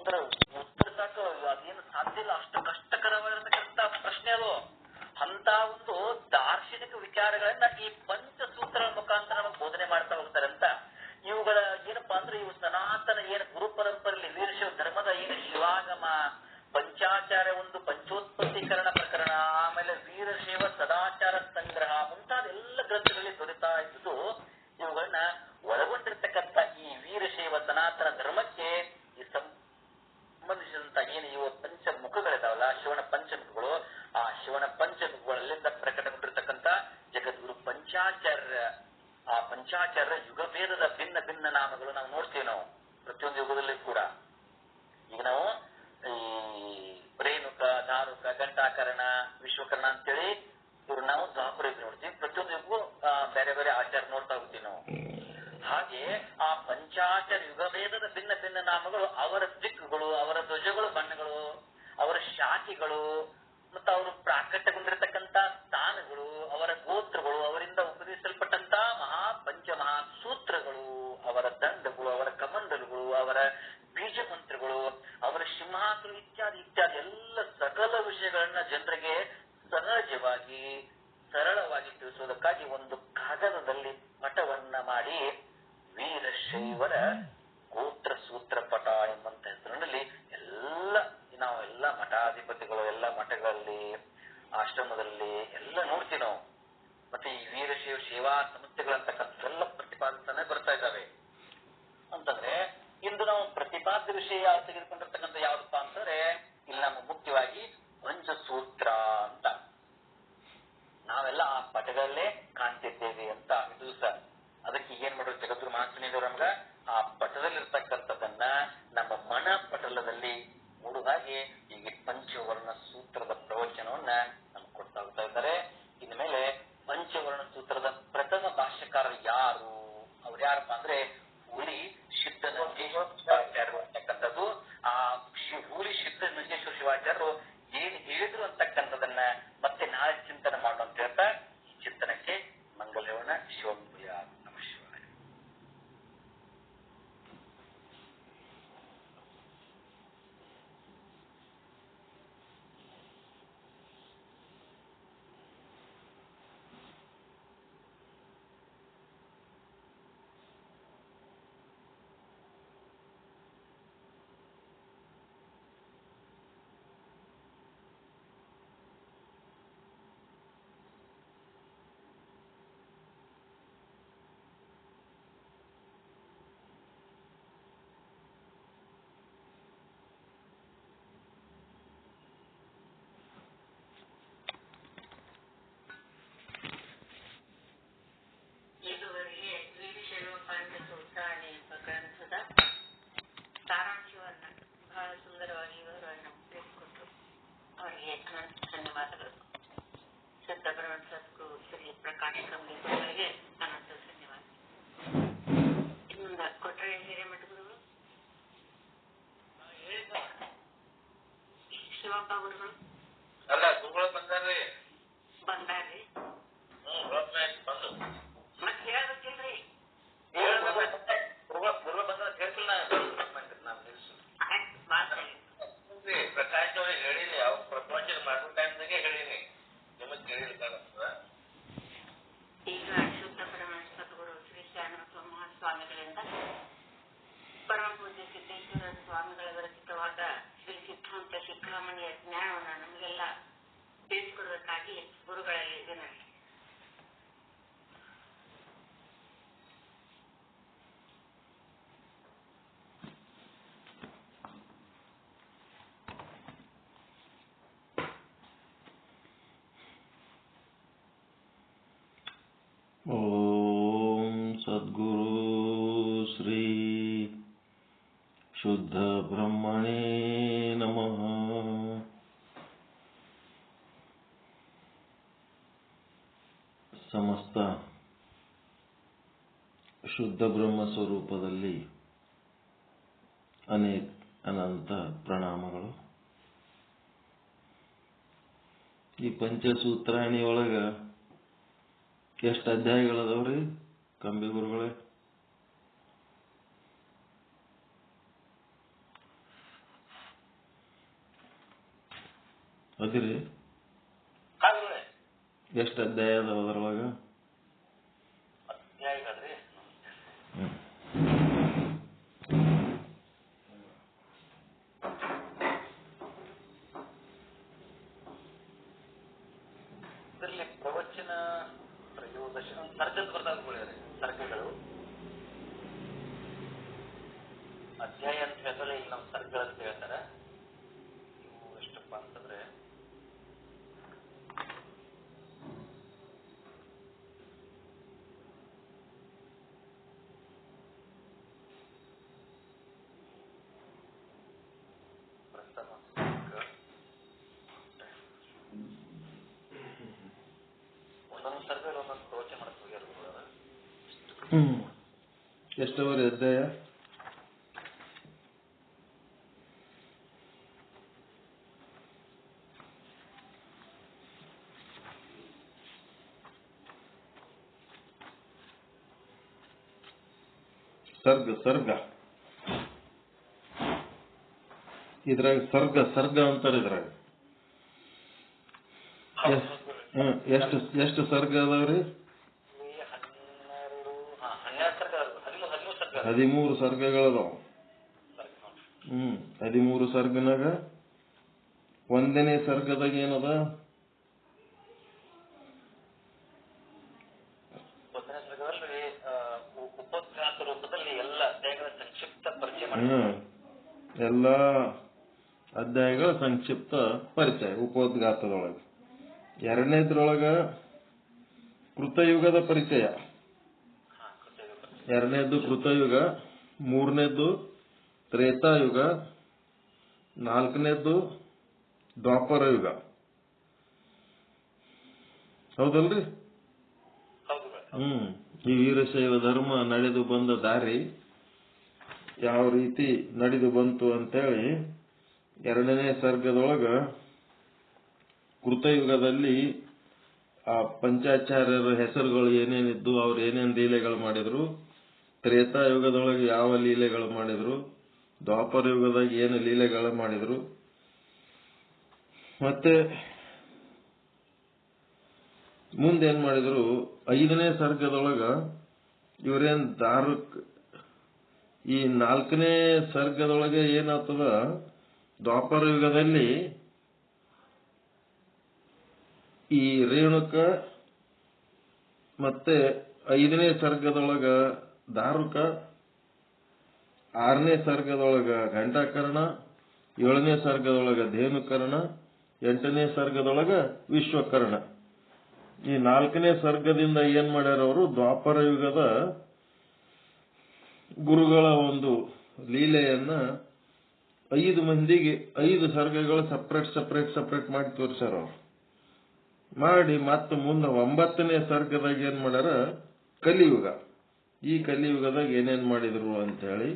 ಉತ್ತರ ಉತ್ತರಿಸಕ ಅದೇನು ಸಾಧ್ಯ ಇಲ್ಲ, ಅಷ್ಟು ಕಷ್ಟಕರವಾಗಿರತಕ್ಕಂತ ಪ್ರಶ್ನೆ ಅದು. ಅಂತ ಒಂದು ದಾರ್ಶನಿಕ ವಿಚಾರಗಳನ್ನ ಈ ಪಂಚಸೂತ್ರ ಮುಖಾಂತರ ನಮಗೆ ಬೋಧನೆ ಮಾಡ್ತಾ ಹೋಗ್ತಾರೆ ಅಂತ. ಇವುಗಳ ಏನಪ್ಪಾ ಅಂದ್ರೆ ಇವು ಸನಾತನ ಏನು ಗುರು ಪರಂಪರೆಯಲ್ಲಿ ವೀರಶೈವ ಧರ್ಮದ ಏನು ಶಿವಾಗಮ, ಪಂಚಾಚಾರ ಒಂದು ಪಂಚೋತ್ಪತ್ತೀಕರಣ ಪ್ರಕರಣ, ಆಮೇಲೆ ವೀರಶೈವ ಸದಾಚಾರ ಸಂಗ್ರಹ ಮುಂತಾದ ಎಲ್ಲ ಗ್ರಂಥಗಳಲ್ಲಿ ದೊರೆತಾ ಇದ್ದು ಇವುಗಳನ್ನ ಒಳಗೊಂಡಿರ್ತಕ್ಕಂಥ ಈ ವೀರಶೈವ ಸನಾತನ ಧರ್ಮಕ್ಕೆ ಈ ಸಂಬಂಧಿಸಿದಂತ ಏನು ಇವು ಪಂಚಮುಖಗಳಿದಾವಲ್ಲ, ಶಿವನ ಪಂಚಮುಖಗಳು, ಆ ಶಿವನ ಪಂಚಮುಖಗಳಲ್ಲಿಂದ ಪ್ರಕಟಗೊಂಡಿರ್ತಕ್ಕಂಥ ಜಗದ್ಗುರು ಪಂಚಾಚಾರ್ಯ, ಆ ಪಂಚಾಚಾರ್ಯ ಯುಗಭೇದದ ಭಿನ್ನ ಭಿನ್ನ ನಾಮಗಳು ನಾವು ನೋಡ್ತೀವಿ. ನಾವು ಪ್ರತಿಯೊಂದು ಯುಗದಲ್ಲಿ ಕೂಡ ಈಗ ನಾವು ಈ ರೇಣುಕ, ಧಾರುಕ, ಗಂಟಾಕರಣ, ವಿಶ್ವಕರ್ಣ ಅಂತೇಳಿ ಇವ್ರು ನಾವು ದ್ವಾಪರ ಯುಗ ನೋಡ್ತೀವಿ. ಪ್ರತಿಯೊಂದು ಯುಗಕ್ಕೂ ಬೇರೆ ಬೇರೆ ಆಚಾರ ನೋಡ್ತಾ ಹೋಗ್ತೀವಿ ನಾವು. ಹಾಗೆ ಆ ಪಂಚಾಚಾರ ಯುಗಭೇದದ ಭಿನ್ನ ಭಿನ್ನ ನಾಮಗಳು, ಅವರ ದಿಕ್ಕುಗಳು, ಅವರ ಧ್ವಜಗಳು, ಬಣ್ಣಗಳು, ಅವರ ಶಾಖೆಗಳು, ಮತ್ತು ಅವರು ಪ್ರಾಕಟ್ಯಗೊಂಡಿರತಕ್ಕಂತ ಸ್ಥಾನಗಳು, ಅವರ ಗೋತ್ರಗಳು, ಅವರಿಂದ ಉಪದೇಶಿಸಲ್ಪಟ್ಟಂತ ಪಂಚಮಹಾ ಸೂತ್ರಗಳು, ಅವರ ದಂಡಗಳು, ಅವರ ಕಮಂಡಲಗಳು, ಅವರ ಬೀಜ ಮಂತ್ರಗಳು, ಅವರ ಸಿಂಹಾಸನ ಇತ್ಯಾದಿ ಇತ್ಯಾದಿ ಎಲ್ಲ ಸಕಲ ವಿಷಯಗಳನ್ನ ಜನರಿಗೆ ಸಹಜವಾಗಿ ಸರಳವಾಗಿ ತಿಳಿಸುವುದಕ್ಕಾಗಿ ಒಂದು ಕಾಗದದಲ್ಲಿ ಪಟವನ್ನ ಮಾಡಿ ವೀರಶೈವರ ಗೋತ್ರ ಸೂತ್ರ ಪಟ ಎಂಬಂತ ಹೆಸರಿನಲ್ಲಿ ನಾವೆಲ್ಲ ಮಠಾಧಿಪತಿಗಳು ಎಲ್ಲ ಮಠಗಳಲ್ಲಿ ಆಶ್ರಮದಲ್ಲಿ ಎಲ್ಲ ನೋಡ್ತೀವಿ ನಾವು. ಮತ್ತೆ ಈ ವೀರಶೈವ ಸೇವಾ ಸಂಸ್ಥೆಗಳಂತಕ್ಕಂಥೆಲ್ಲ ಪ್ರತಿಪಾದಿತಾನೆ ಬರ್ತಾ ಇದ್ದಾವೆ. ಅಂತಂದ್ರೆ ಇಂದು ನಾವು ಪ್ರತಿಪಾದ್ಯ ವಿಷಯ ತೆಗೆದುಕೊಂಡಿರ್ತಕ್ಕಂಥ ಯಾವ್ದಪ್ಪ ಅಂತಂದ್ರೆ ಇಲ್ಲಿ ನಮ್ಮ ಮುಖ್ಯವಾಗಿ ಪಂಚಸೂತ್ರ ಅಂತ ನಾವೆಲ್ಲ ಆ ಪಟಗಳಲ್ಲೇ ಕಾಣ್ತಿದ್ದೇವೆ ಅಂತ ಇದು ಸರ್. ಅದಕ್ಕೆ ಏನ್ ಮಾಡೋದು ಜಗದ್ಗುರು ಮಹಾತ್ಮನಿಯವರು ನಮ್ಗ ಆ ಪಟದಲ್ಲಿರ್ತಕ್ಕಂಥದ್ದನ್ನ ನಮ್ಮ ಮನ ಪಟಲದಲ್ಲಿ ಮೂಡುದಾಗಿ ಈಗ ಪಂಚವರ್ಣ ಸೂತ್ರದ ಪ್ರವಚನವನ್ನ ನಮ್ಗೆ ಕೊಡ್ತಾ ಹೋಗ್ತಾ ಇದ್ದಾರೆ. ಇನ್ಮೇಲೆ ಪಂಚವರ್ಣ ಸೂತ್ರದ ಪ್ರಥಮ ಭಾಷ್ಯಕಾರರು ಯಾರು? ಅವ್ರು ಯಾರಪ್ಪ ಅಂದ್ರೆ ಹುಲಿ ಸಿದ್ಧನಂಜೇಶ್ವರಾಚಾರ್ಯರು ಅಂತಕ್ಕಂಥದ್ದು. ಆ ಹುಲಿ ಸಿದ್ಧನಂಜೇಶ್ವರ ಶಿವಾಚಾರ್ಯರು ಏನ್ ಹೇಳಿದ್ರು ಅಂತಕ್ಕಂಥದನ್ನ ಮತ್ತೆ ನಾಳೆ ಚಿಂತನೆ ಮಾಡೋಣ ಅಂತ ಹೇಳ್ತಾ ಈ ಚಿಂತನಕ್ಕೆ ಮಂಗಲಯೋಣ. ಶಿವಮೂಯ ನಮ ಶಿವಾಯ. ಇದುವರೆಗೆ ವೀರಶೈವ ಪಂಚಸೂತ್ರ ಎಂಬ ಗ್ರಂಥದ ಸಾರಾಂಶವನ್ನ ಬಹಳ ಸುಂದರವಾಗಿ ವಿವರವನ್ನು ತಿಳಿಸಿಕೊಟ್ರು. ಅವರಿಗೆ ಅನಂತ ಧನ್ಯವಾದಗಳು. ಸಿದ್ಧಬ್ರಹ್ಮ ಸದ್ಗುರು ಶ್ರೀ ಪ್ರಕಾಶ್ ಕಂಬಳಿಗಳಿಗೆ ಅನಂತ ಧನ್ಯವಾದ. ಇನ್ನೊಂದು ಕೊಟ್ರೆ ಹಿರೇಮಠ ಗುರುಗಳು, ಶಿವಪ್ಪ ಗುರುಗಳು ಅಲ್ಲ ಗುರುಗಳು ಬಂದಾರ್ರಿ. ಬಂದಾರ್ರಿ? ಮತ್ ಹೇಳ್ಬೇಕಿಲ್ರಿ? ಗುರುಗಳು ಬಂದ ಕೇಳ್ತಿಲ್ಲ ಪ್ರಕಾಶ್ ಅವ್ರಿಗೆ ಹೇಳಿನಿ, ಅವ್ರು ಪ್ರಪಂಚ ಮಾಡೋ ಟೈಮ್ದಾಗೆ ಹೇಳಿನಿ, ನಿಮಗ್ ಕೇಳಿರ್ತಾರ. ಈಗ ಶುದ್ಧ ಬ್ರಹ್ಮ ಸದ್ಗುರು ಶ್ರೀ ಶ್ಯಾಮಪ್ಪ ಮಹಾಸ್ವಾಮಿಗಳಿಂದ ಪರಮ ಪೂಜ್ಯ ಸಿದ್ದೇಶ್ವರ ಸ್ವಾಮಿಗಳ ವಿರಚಿತವಾದ ಶ್ರೀ ಸಿದ್ಧಾಂತ ಶಿಖಾಮಣಿಯ ಜ್ಞಾನವನ್ನು ನಮಗೆಲ್ಲ ತಿಳಿಸಿಕೊಡೋದಕ್ಕಾಗಿ ಗುರುಗಳಲ್ಲಿ ವಿನಂತಿ. ಓಂ ಸದ್ಗುರು ಶ್ರೀ ಶುದ್ಧ ಬ್ರಹ್ಮಣೇ ನಮಃ. ಸಮಸ್ತ ಶುದ್ಧ ಬ್ರಹ್ಮ ಸ್ವರೂಪದಲ್ಲಿ ಅನಂತ ಪ್ರಣಾಮಗಳು. ಈ ಪಂಚಸೂತ್ರಾಣಿ ಒಳಗ ಎಷ್ಟು ಅಧ್ಯಾಯಗಳದವ್ರಿ ಕಂಬಿ ಗುರುಗಳೇ? ಅದಿರಿ ಹಾಗೆ ಎಷ್ಟು ಅಧ್ಯಾಯ ಅದಾವ ಅದ್ರೊಳಗ? ಅಧ್ಯಾಯಗಳದ್ರಿ ಇದರಲ್ಲಿ ಪ್ರವಚನ ಪ್ರಯೋದರ್ಶನ ಸರ್ಗದ ಬರ್ತಾವ್ರಿ ಸರ್ಗಗಳು ಅಧ್ಯಾಯ ಅಂತ ಹೇಳ್ತಾರೆ. ಇಲ್ಲಿ ನಾವು ಸರ್ಗಗಳು ಅಂತ ಹೇಳ್ತಾರೆ. ಇವು ಎಷ್ಟಪ್ಪ ಅಂತಂದ್ರೆ ಒಂದೊಂದು ಸರ್ಗಗಳು ಒಂದೊಂದು ಪ್ರವಚನ ಮಾಡಕ್ ಹೋಗ್ಯಾರ. ಎಷ್ಟವರೆ ಅಧ್ಯಾಯ? ಸರ್ಗ ಇದ್ರಾಗ ಸರ್ಗ ಅಂತಾರೆ. ಇದ್ರಾಗ ಎಷ್ಟು ಸರ್ಗ ಅದಾವ್ರಿ? 13 ಸರ್ಗಗಳದಾವ. 13 ಸರ್ಗನಾಗ ಒಂದನೇ ಸರ್ಗದಾಗ ಏನದ? ಎಲ್ಲ ಅಧ್ಯಾಯಗಳ ಸಂಕ್ಷಿಪ್ತ ಪರಿಚಯ ಉಪೋದ್ಘಾತದೊಳಗೆ. ಎರಡನೇದ್ರೊಳಗ ಕೃತಯುಗದ ಪರಿಚಯ, ಎರಡನೇದ್ದು ಕೃತಯುಗ, ಮೂರನೇದ್ದು ತ್ರೇತಾಯುಗ, ನಾಲ್ಕನೇದ್ದು ದ್ವಾಪರ ಯುಗ. ಹೌದಲ್ರಿ? ಈ ವೀರಶೈವ ಧರ್ಮ ನಡೆದು ಬಂದ ದಾರಿ ಯಾವ ರೀತಿ ನಡೆದು ಬಂತು ಅಂತೇಳಿ ಎರಡನೇ ಸರ್ಗದೊಳಗ ಕೃತಯುಗದಲ್ಲಿ ಆ ಪಂಚಾಚಾರ್ಯರ ಹೆಸರುಗಳು ಏನೇನಿದ್ದು, ಅವ್ರು ಏನೇನು ಲೀಲೆಗಳು ಮಾಡಿದ್ರು, ತ್ರೇತಾಯುಗದೊಳಗೆ ಯಾವ ಲೀಲೆಗಳು ಮಾಡಿದ್ರು, ದ್ವಾಪರ ಯುಗದಾಗ ಏನು ಲೀಲೆಗಳು ಮಾಡಿದ್ರು, ಮತ್ತೆ ಮುಂದೇನ್ ಮಾಡಿದ್ರು. 5ನೇ ಸರ್ಗದೊಳಗ ಇವರೇನ್ ಈ 4ನೇ ಸರ್ಗದೊಳಗೆ ಏನಾಗ್ತದ, ದ್ವಾಪರ ಯುಗದಲ್ಲಿ ಈ ರೇಣುಕ, ಮತ್ತೆ 5ನೇ ಸರ್ಗದೊಳಗ ದಾರುಕ, 6ನೇ ಸರ್ಗದೊಳಗ ಘಂಟಾಕರ್ಣ, 7ನೇ ಸರ್ಗದೊಳಗ ಧೇನುಕರ್ಣ, 8ನೇ ಸರ್ಗದೊಳಗ ವಿಶ್ವಕರ್ಣ. ಈ 4ನೇ ಸರ್ಗದಿಂದ ಏನ್ ಮಾಡ್ಯಾರ ಅವರು? ದ್ವಾಪರ ಯುಗದ ಗುರುಗಳ ಒಂದು ಲೀಲೆಯನ್ನ 5 ಮಂದಿಗೆ 5 ಸರ್ಗಗಳು ಸಪ್ರೇಟ್ ಮಾಡಿ ತೋರಿಸ್ಯಾರ ಅವ್ರು. ಮಾಡಿ ಮತ್ತೆ ಮುಂದೆ 9ನೇ ಸರ್ಗದಾಗ ಏನ್ ಮಾಡ್ಯಾರ? ಕಲಿಯುಗ. ಈ ಕಲಿಯುಗದಾಗ ಏನೇನ್ ಮಾಡಿದ್ರು ಅಂತ ಹೇಳಿ.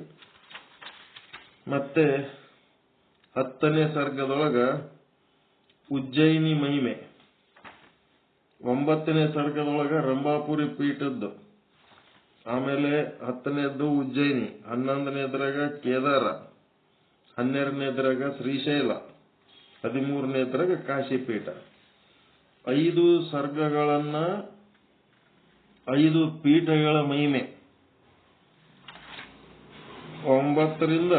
ಮತ್ತೆ 10ನೇ ಸರ್ಗದೊಳಗ ಉಜ್ಜಯಿನಿ ಮಹಿಮೆ, 9ನೇ ಸರ್ಗದೊಳಗ ರಂಭಾಪುರಿ ಪೀಠದ್ದು, ಆಮೇಲೆ 10ನೇದ್ದು ಉಜ್ಜಯಿನಿ, 11ನೇದ್ರಾಗ ಕೇದಾರ, 12ನೇದ್ರಾಗ ಶ್ರೀಶೈಲ, 13ನೇದ್ರಾಗ ಕಾಶಿಪೀಠ. 5 ಸರ್ಗಗಳನ್ನ 5 ಪೀಠಗಳ ಮಹಿಮೆ 9ರಿಂದ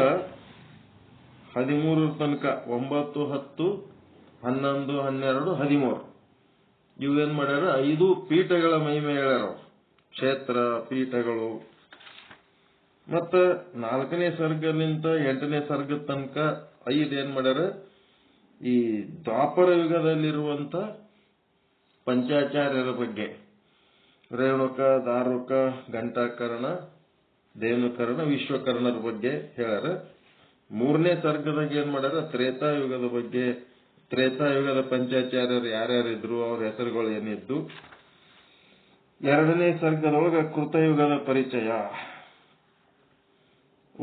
13 ತನಕ, 9, 10, 11, 12, 13 ಇವೇನ್ ಮಾಡ್ಯಾರ? 5 ಪೀಠಗಳ ಮಹಿಮೆ ಹೇಳ್ಯಾರ. ಕ್ಷೇತ್ರ ಪೀಠಗಳು. ಮತ್ತ 4ನೇ ಸರ್ಗಲಿಂತ 8ನೇ ಸರ್ಗದ ತನಕ 5 ಏನ್ ಮಾಡ್ಯಾರ? ಈ ದ್ವಾಪರ ಯುಗದಲ್ಲಿರುವಂತ ಪಂಚಾಚಾರ್ಯರ ಬಗ್ಗೆ, ರೇಣುಕ, ದಾರುಕ, ಘಂಟಾಕರ್ಣ, ಧೇನುಕರ್ಣ, ವಿಶ್ವಕರ್ಣರ ಬಗ್ಗೆ ಹೇಳ್ಯಾರ. 3ನೇ ಸರ್ಗದಾಗ ಏನ್ ಮಾಡ್ಯಾರ? ತ್ರೇತಾಯುಗದ ಬಗ್ಗೆ, ತ್ರೇತಾಯುಗದ ಪಂಚಾಚಾರ್ಯರು ಯಾರ್ಯಾರಿದ್ರು, ಅವ್ರ ಹೆಸರುಗಳು ಏನಿದ್ದು. 2ನೇ ಸರ್ಗದೊಳಗ ಕೃತಯುಗದ ಪರಿಚಯ.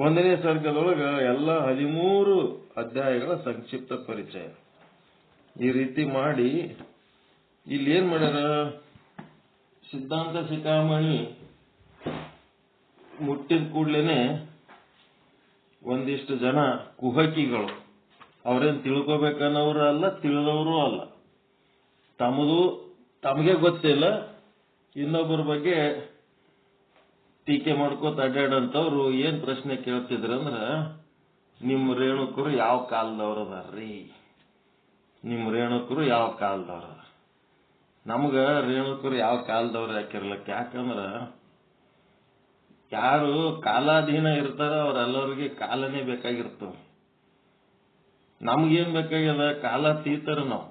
1ನೇ ಸರ್ಗದೊಳಗ ಎಲ್ಲ 13 ಅಧ್ಯಾಯಗಳ ಸಂಕ್ಷಿಪ್ತ ಪರಿಚಯ. ಈ ರೀತಿ ಮಾಡಿ ಇಲ್ಲಿ ಏನ್ ಮಾಡ್ಯಾರ? ಸಿದ್ಧಾಂತ ಶಿಖಾಮಣಿ ಮುಟ್ಟಿದ ಕೂಡ್ಲೇನೆ ಒಂದಿಷ್ಟು ಜನ ಕುಹಕಿಗಳು, ಅವ್ರೇನ್ ತಿಳ್ಕೊಬೇಕನ್ನೋರು ಅಲ್ಲ, ತಿಳಿದವರು ಅಲ್ಲ. ತಮಗೆ ಗೊತ್ತಿಲ್ಲ, ಇನ್ನೊಬ್ಬರ ಬಗ್ಗೆ ಟೀಕೆ ಮಾಡ್ಕೋತ ಅಡ್ಡಾಡಂತವ್ರು ಏನ್ ಪ್ರಶ್ನೆ ಕೇಳ್ತಿದ್ರಂದ್ರ, ನಿಮ್ಮ ರೇಣುಕರು ಯಾವ ಕಾಲದವ್ರದಾರ್ರಿ, ನಿಮ್ಮ ರೇಣುಕರು ಯಾವ ಕಾಲದವ್ರ. ನಮ್ಗ ರೇಣುಕರು ಯಾವ ಕಾಲದವ್ರು ಯಾಕಿರ್ಲಕ್ಕ, ಯಾಕಂದ್ರ ಯಾರು ಕಾಲಾಧೀನ ಇರ್ತಾರ ಅವ್ರೆಲ್ಲರಿಗೆ ಕಾಲನೇ ಬೇಕಾಗಿರ್ತವ. ನಮ್ಗೇನ್ ಬೇಕಾಗ್ಯದ, ಕಾಲಾತೀತರ ನಾವು.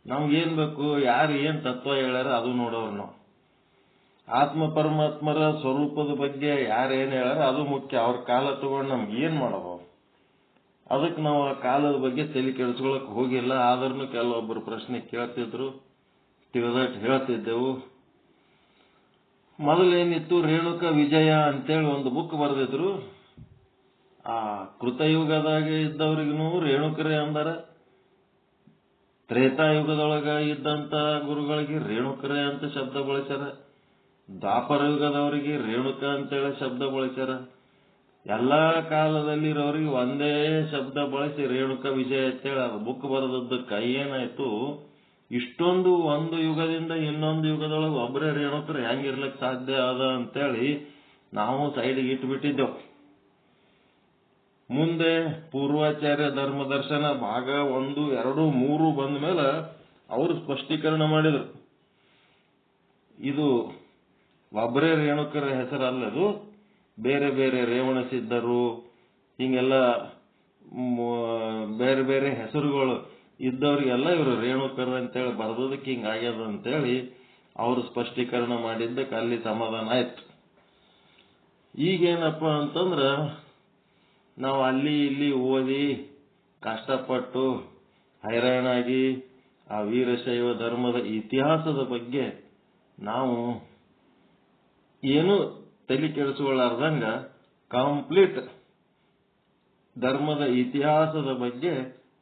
ನಮ್ಗೇನ್ ಬೇಕು, ಯಾರು ಏನ್ ತತ್ವ ಹೇಳ್ಯಾರ ಅದು ನೋಡೋರು ನಾವು. ಆತ್ಮ ಪರಮಾತ್ಮರ ಸ್ವರೂಪದ ಬಗ್ಗೆ ಯಾರೇನ್ ಹೇಳ್ಯಾರ ಅದು ಮುಖ್ಯ. ಅವ್ರ ಕಾಲ ತಗೊಂಡು ನಮ್ಗೆ ಏನ್ ಮಾಡಬಹುದು, ಅದಕ್ಕೆ ನಾವು ಆ ಕಾಲದ ಬಗ್ಗೆ ತಲೆ ಕೆಡಿಸ್ಕೊಳಕ್ ಹೋಗಿಲ್ಲ. ಆದ್ರೂ ಕೆಲವೊಬ್ಬರು ಪ್ರಶ್ನೆ ಕೇಳ್ತಿದ್ರು, ತಿಳಿದಟ್ಟು ಹೇಳ್ತಿದ್ದೆವು. ಮೊದಲೇನಿತ್ತು, ರೇಣುಕ ವಿಜಯ ಅಂತೇಳಿ ಒಂದು ಬುಕ್ ಬರೆದಿದ್ರು. ಆ ಕೃತಯುಗದಾಗ ಇದ್ದವ್ರಿಗೂ ರೇಣುಕರೇ ಅಂದಾರ, ತ್ರೇತಾಯುಗದೊಳಗ ಇದ್ದಂತ ಗುರುಗಳಿಗೆ ರೇಣುಕರೇ ಅಂತ ಶಬ್ದ ಬಳಸ್ಯಾರ, ದ್ವಾಪರ ಯುಗದವರಿಗೆ ರೇಣುಕ ಅಂತೇಳಿ ಶಬ್ದ ಬಳಸ್ಯಾರ. ಎಲ್ಲಾ ಕಾಲದಲ್ಲಿರೋರಿಗೆ ಒಂದೇ ಶಬ್ದ ಬಳಸಿ ರೇಣುಕ ವಿಜಯ ಅಂತೇಳಿ ಅದು ಬುಕ್ ಬರೆದದ್ದಕ್ಕೆ ಏನಾಯ್ತು, ಇಷ್ಟೊಂದು ಒಂದು ಯುಗದಿಂದ ಇನ್ನೊಂದು ಯುಗದೊಳಗೆ ಒಬ್ಬರೇ ರೇಣುಕರು ಹೆಂಗಿರ್ಲಿಕ್ಕೆ ಸಾಧ್ಯ ಅದ ಅಂತೇಳಿ ನಾವು ಸೈಡ್ಗೆ ಇಟ್ಬಿಟ್ಟಿದ್ದೆವು. ಮುಂದೆ ಪೂರ್ವಾಚಾರ್ಯ ಧರ್ಮದರ್ಶನ ಭಾಗ 1, 2, 3 ಬಂದ ಮೇಲೆ ಅವರು ಸ್ಪಷ್ಟೀಕರಣ ಮಾಡಿದರು. ಇದು ಒಬ್ಬರೇ ರೇಣುಕರ ಹೆಸರಲ್ಲದು, ಬೇರೆ ಬೇರೆ ರೇವಣ ಸಿದ್ಧರು ಹಿಂಗೆಲ್ಲ ಬೇರೆ ಬೇರೆ ಹೆಸರುಗಳು ಇದ್ದವ್ರಿಗೆಲ್ಲ ಇವರು ರೇಣುಕರ ಅಂತೇಳಿ ಬರೆದೋದಕ್ಕೆ ಹಿಂಗಾಗ್ಯದ ಅಂತೇಳಿ ಅವರು ಸ್ಪಷ್ಟೀಕರಣ ಮಾಡಿದ್ದಕ್ಕೆ ಅಲ್ಲಿ ಸಮಾಧಾನ ಆಯ್ತು. ಈಗೇನಪ್ಪ ಅಂತಂದ್ರ, ನಾವು ಅಲ್ಲಿ ಇಲ್ಲಿ ಓದಿ ಕಷ್ಟಪಟ್ಟು ಹೈರಾಣಾಗಿ ಆ ವೀರಶೈವ ಧರ್ಮದ ಇತಿಹಾಸದ ಬಗ್ಗೆ ನಾವು ಏನು ತಲೆ ಕೆಡಿಸಿಕೊಳ್ಳಾರ್ದಂಗ ಕಂಪ್ಲೀಟ್ ಧರ್ಮದ ಇತಿಹಾಸದ ಬಗ್ಗೆ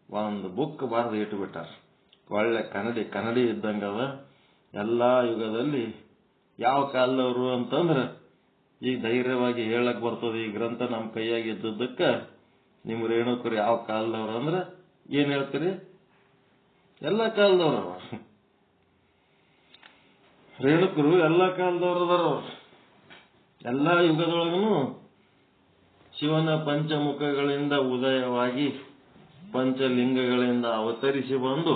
ಒಂದು ಬುಕ್ ಬರೆದು ಇಟ್ಬಿಟ್ಟಾರ. ಒಳ್ಳೆ ಕನ್ನಡಿ ಇದ್ದಂಗದ. ಎಲ್ಲಾ ಯುಗದಲ್ಲಿ ಯಾವ ಕಾಲದವರು ಅಂತಂದ್ರೆ ಈಗ ಧೈರ್ಯವಾಗಿ ಹೇಳಕ್ ಬರ್ತದೆ. ಈ ಗ್ರಂಥ ನಮ್ಮ ಕೈಯಾಗಿ ಇದ್ದದ್ದಕ್ಕ ನಿಮ್ಮ ರೇಣುಕರು ಯಾವ ಕಾಲದವ್ರು ಅಂದ್ರೆ ಏನ್ ಹೇಳ್ತೀರಿ, ಎಲ್ಲ ಕಾಲದವ್ರ. ರೇಣುಕರು ಎಲ್ಲ ಕಾಲದವ್ರದಾರ. ಎಲ್ಲಾ ಯುಗದೊಳಗೂ ಶಿವನ ಪಂಚಮುಖಗಳಿಂದ ಉದಯವಾಗಿ ಪಂಚಲಿಂಗಗಳಿಂದ ಅವತರಿಸಿ ಬಂದು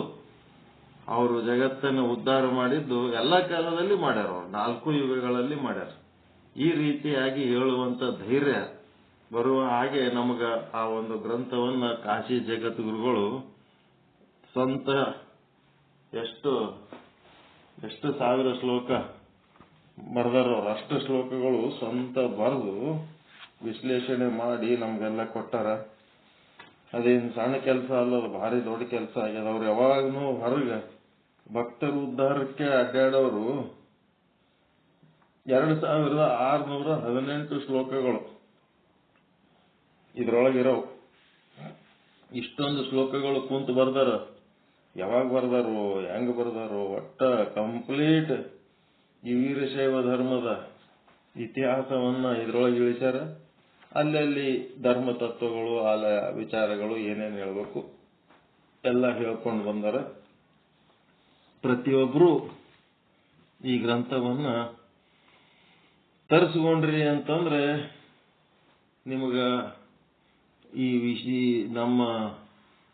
ಅವರು ಜಗತ್ತನ್ನು ಉದ್ಧಾರ ಮಾಡಿದ್ದು ಎಲ್ಲ ಕಾಲದಲ್ಲಿ ಮಾಡ್ಯಾರ. ಅವರು 4 ಯುಗಗಳಲ್ಲಿ ಮಾಡ್ಯಾರ. ಈ ರೀತಿಯಾಗಿ ಹೇಳುವಂತ ಧೈರ್ಯ ಬರುವ ಹಾಗೆ ನಮಗ ಆ ಒಂದು ಗ್ರಂಥವನ್ನ ಕಾಶಿ ಜಗದ್ಗುರುಗಳು ಸ್ವಂತ ಎಷ್ಟು ಸಾವಿರ ಶ್ಲೋಕ ಬರೆದಾರ. ಅಷ್ಟು ಶ್ಲೋಕಗಳು ಸ್ವಂತ ಬರೆದು ವಿಶ್ಲೇಷಣೆ ಮಾಡಿ ನಮ್ಗೆಲ್ಲ ಕೊಟ್ಟಾರ. ಅದೇನು ಸಣ್ಣ ಕೆಲಸ ಅಲ್ಲ, ಭಾರಿ ದೊಡ್ಡ ಕೆಲಸ ಆಗ್ಯದ. ಅವ್ರು ಯಾವಾಗನೂ ಹೊರಗೆ ಭಕ್ತರ ಉದ್ಧಾರಕ್ಕೆ ಅಡ್ಡಾಡೋರು 2618 ಶ್ಲೋಕಗಳು ಇದ್ರೊಳಗಿರೋ. ಇಷ್ಟೊಂದು ಶ್ಲೋಕಗಳು ಕುಂತು ಬರ್ದಾರ. ಯಾವಾಗ ಬರ್ದಾರು, ಹೆಂಗ್ ಬರ್ದಾರು, ಒಟ್ಟ ಕಂಪ್ಲೀಟ್ ಈ ವೀರಶೈವ ಧರ್ಮದ ಇತಿಹಾಸವನ್ನ ಇದ್ರೊಳಗೆ ಇಳಿಸ್ಯಾರ. ಅಲ್ಲಲ್ಲಿ ಧರ್ಮ ತತ್ವಗಳು, ವಿಚಾರಗಳು ಏನೇನು ಹೇಳ್ಬೇಕು ಎಲ್ಲ ಹೇಳ್ಕೊಂಡು ಬಂದಾರ. ಪ್ರತಿಯೊಬ್ರು ಈ ಗ್ರಂಥವನ್ನ ತರಿಸ್ಕೊಂಡ್ರಿ ಅಂತಂದ್ರೆ ನಿಮಗ ನಮ್ಮ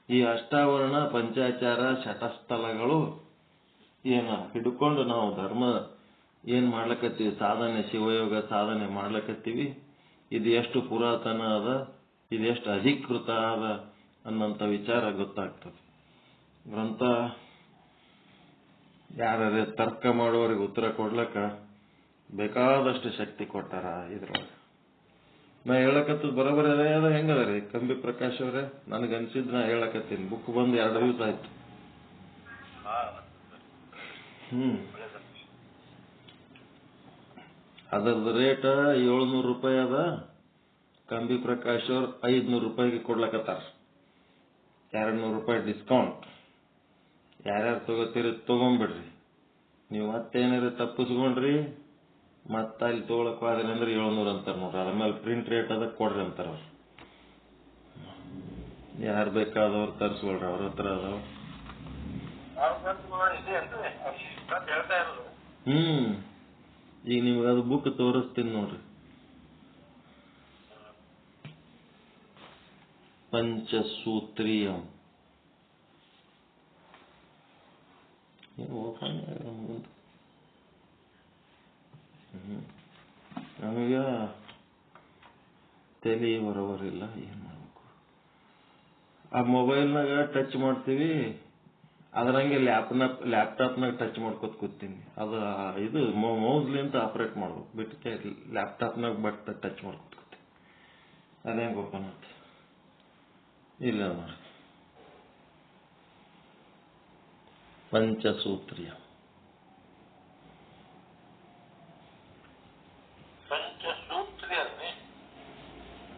ಈ ಅಷ್ಟಾವರಣ ಪಂಚಾಚಾರ ಶತಸ್ಥಲಗಳು ಹಿಡ್ಕೊಂಡು ನಾವು ಧರ್ಮ ಏನ್ ಮಾಡ್ಲಕತ್ತೀವಿ, ಸಾಧನೆ, ಶಿವಯೋಗ ಸಾಧನೆ ಮಾಡ್ಲಕತ್ತೀವಿ, ಇದು ಎಷ್ಟು ಪುರಾತನ ಅದ, ಇದೆಷ್ಟು ಅಧಿಕೃತ ಅದ ಅನ್ನಂತ ವಿಚಾರ ಗೊತ್ತಾಗ್ತದೆ. ಗ್ರಂಥ ಯಾರೇ ತರ್ಕ ಮಾಡೋರಿಗೆ ಉತ್ತರ ಕೊಡ್ಲಕ್ಕ ಬೇಕಾದಷ್ಟು ಶಕ್ತಿ ಕೊಟ್ಟಾರ ಇದ್ರೊಳಗೆ. ನಾ ಹೇಳಕತ್ತದ ಬರೋಬರ ಅದ ಹೆಂಗದ ರೀ ಕಂಬಿ ಪ್ರಕಾಶ್ ಅವರೇ? ನನಗನ್ಸಿದ್ ನಾ ಹೇಳಕತ್ತೀನಿ. ಬುಕ್ ಬಂದು 2 ದಿವಸ ಆಯ್ತು. ಅದರದ್ದು ರೇಟ್ 700 ರೂಪಾಯಿ ಅದ. ಕಂಬಿ ಪ್ರಕಾಶ್ ಅವ್ರು 500 ರೂಪಾಯಿಗೆ ಕೊಡ್ಲಕತ್ತಾರ. 200 ರೂಪಾಯಿ ಡಿಸ್ಕೌಂಟ್. ಯಾರ್ಯಾರು ತಗೋತೀರಿ ತಗೊಂಡ್ಬಿಡ್ರಿ. ನೀವು ಮತ್ತೇನಾರ ತಪ್ಪಿಸ್ಕೊಂಡ್ರಿ ಮತ್ತ ಅಲ್ಲಿ ತಗೊಳಕ್ ಹೋದ್ರಿ ಅಂದ್ರೆ 700 ಅಂತಾರ ನೋಡ್ರಿ. ಅದ್ರ ಮೇಲೆ ಪ್ರಿಂಟ್ ರೇಟ್ ಅದ ಕೊಡ್ರಿ ಅಂತಾರ ಅವ್ರು. ಯಾರು ಬೇಕಾದವ್ರು ತರಿಸ್ಕೊಳ್ರಿ, ಅವ್ರ ಹತ್ರ ಅದಾವ. ಈಗ ನಿಮ್ಗೆ ಅದು ಬುಕ್ ತೋರಿಸ್ತೀನಿ ನೋಡ್ರಿ. ಪಂಚಸೂತ್ರೀಯಂ ನಮಗ ತಲೆ ಬರೋಬರಿಲ್ಲ, ಏನ್ ಮಾಡ್ಬೇಕು. ಆ ಮೊಬೈಲ್ನಾಗ ಟಚ್ ಮಾಡ್ತೀವಿ, ಅದರಂಗೆ ಲ್ಯಾಪ್ಟಾಪ್ನಾಗ ಟಚ್ ಮಾಡ್ಕೊತ ಕೂತೀನಿ. ಅದು ಇದು ಮೌಸ್ಲಿಂತ ಆಪರೇಟ್ ಮಾಡ್ಬೇಕು, ಬಿಟ್ಟಕ್ಕೆ ಲ್ಯಾಪ್ಟಾಪ್ನಾಗ ಬಟ್ ಟಚ್ ಮಾಡ್ಕೊತ ಕೂತೀನಿ. ಅದೇಂಗೆ ಓಪನ್ ಆಯ್ತು ಇಲ್ಲ ನೋಡಿ. ಪಂಚಸೂತ್ರೀಯ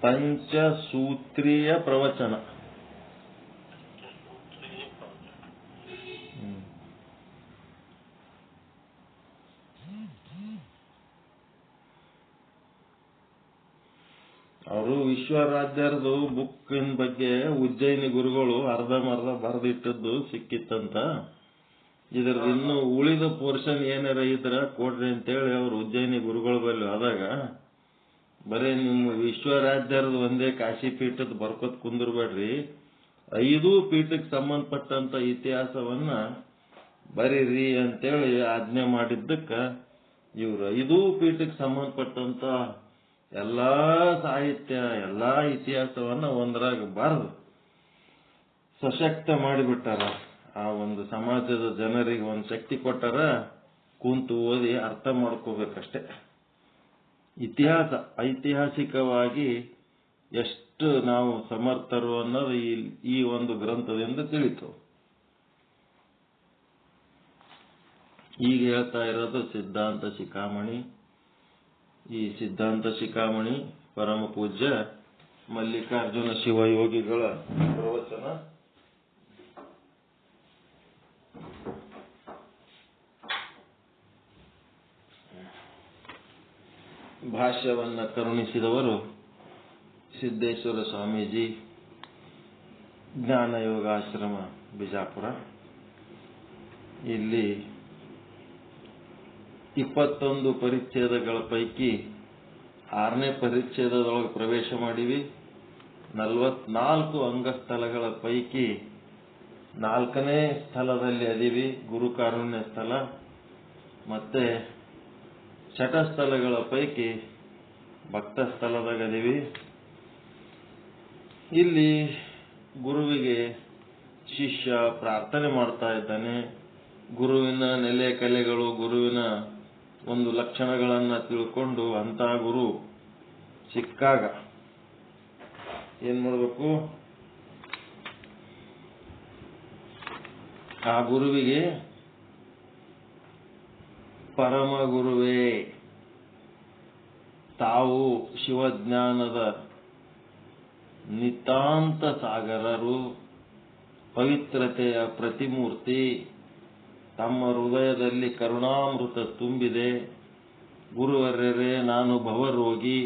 ಪಂಚಸೂತ್ರೀಯ ಪ್ರವಚನ. ಅವರು ವಿಶ್ವರಾಧ್ಯರದು ಬುಕ್ಕಿನ ಬಗ್ಗೆ ಉಜ್ಜಯಿನಿ ಗುರುಗಳು ಅರ್ಧಮರ್ಧ ಬರೆದಿಟ್ಟದ್ದು ಸಿಕ್ಕಿತ್ತಂತ. ಇದ್ರದ್ದು ಇನ್ನು ಉಳಿದ ಪೋರ್ಷನ್ ಏನಾರ ಇದ್ರ ಕೊಡ್ರಿ ಅಂತೇಳಿ ಅವ್ರು ಉಜ್ಜಯಿನಿ ಗುರುಗಳ ಬಲ್ಲಿ ಆದಾಗ, ಬರೀ ನಿಮ್ಮ ವಿಶ್ವರಾಧ್ಯರದು ಒಂದೇ ಕಾಶಿ ಪೀಠದ ಬರ್ಕೋತ್ ಕುಂದಿರ್ಬೇಡ್ರಿ, 5 ಪೀಠಕ್ಕೆ ಸಂಬಂಧಪಟ್ಟಂತ ಇತಿಹಾಸವನ್ನ ಬರೀರಿ ಅಂತೇಳಿ ಆಜ್ಞೆ ಮಾಡಿದ್ದಕ್ಕ ಇವ್ರು 5 ಪೀಠಕ್ಕೆ ಸಂಬಂಧಪಟ್ಟಂತ ಎಲ್ಲಾ ಸಾಹಿತ್ಯ ಎಲ್ಲಾ ಇತಿಹಾಸವನ್ನ ಒಂದರಾಗ ಬರೆದು ಸಶಕ್ತ ಮಾಡಿಬಿಟ್ಟಾರ. ಆ ಒಂದು ಸಮಾಜದ ಜನರಿಗೆ ಒಂದು ಶಕ್ತಿ ಕೊಟ್ಟಾರ, ಕುಂತು ಓದಿ ಅರ್ಥ ಮಾಡ್ಕೋಬೇಕಷ್ಟೆ. ಇತಿಹಾಸ ಐತಿಹಾಸಿಕವಾಗಿ ಎಷ್ಟು ನಾವು ಸಮರ್ಥರು ಅನ್ನೋದು ಈ ಒಂದು ಗ್ರಂಥದಿಂದ ತಿಳಿತು. ಈಗ ಹೇಳ್ತಾ ಇರೋದು ಸಿದ್ಧಾಂತ ಶಿಖಾಮಣಿ. ಈ ಸಿದ್ಧಾಂತ ಶಿಖಾಮಣಿ ಪರಮ ಪೂಜ್ಯ ಮಲ್ಲಿಕಾರ್ಜುನ ಶಿವಯೋಗಿಗಳ ಪ್ರವಚನ. ಭಾಷ್ಯವನ್ನ ಕರುಣಿಸಿದವರು ಸಿದ್ದೇಶ್ವರ ಸ್ವಾಮೀಜಿ, ಜ್ಞಾನಯೋಗಾಶ್ರಮ ಬಿಜಾಪುರ. ಇಲ್ಲಿ 21 ಪರಿಚ್ಛೇದಗಳ ಪೈಕಿ 6ನೇ ಪರಿಚ್ಛೇದದೊಳಗೆ ಪ್ರವೇಶ ಮಾಡಿವಿ. 44 ಅಂಗಸ್ಥಳಗಳ ಪೈಕಿ 4ನೇ ಸ್ಥಳದಲ್ಲಿ ಅದೀವಿ, ಗುರುಕಾರುಣ್ಯ ಸ್ಥಳ. ಮತ್ತೆ ಶಟಸ್ಥಳಗಳ ಪೈಕಿ ಭಕ್ತ ಸ್ಥಳದಾಗ ಅದೀವಿ. ಇಲ್ಲಿ ಗುರುವಿಗೆ ಶಿಷ್ಯ ಪ್ರಾರ್ಥನೆ ಮಾಡ್ತಾ ಇದ್ದಾನೆ. ಗುರುವಿನ ನೆಲೆ ಕಲೆಗಳು, ಗುರುವಿನ ಒಂದು ಲಕ್ಷಣಗಳನ್ನ ತಿಳ್ಕೊಂಡು ಅಂತ ಗುರು ಸಿಕ್ಕಾಗ ಏನ್ ಮಾಡಬೇಕು? ಆ ಗುರುವಿಗೆ ಪರಮ ಗುರುವೇ ತಾವು ಶಿವಜ್ಞಾನದ ನಿತಾಂತ ಸಾಗರರು, ಪವಿತ್ರತೆಯ ಪ್ರತಿಮೂರ್ತಿ, ತಮ್ಮ ಹೃದಯದಲ್ಲಿ ಕರುಣಾಮೃತ ತುಂಬಿದೆ. ಗುರುವರ್ಯರೇ, ನಾನು ಭವರೋಗಿ,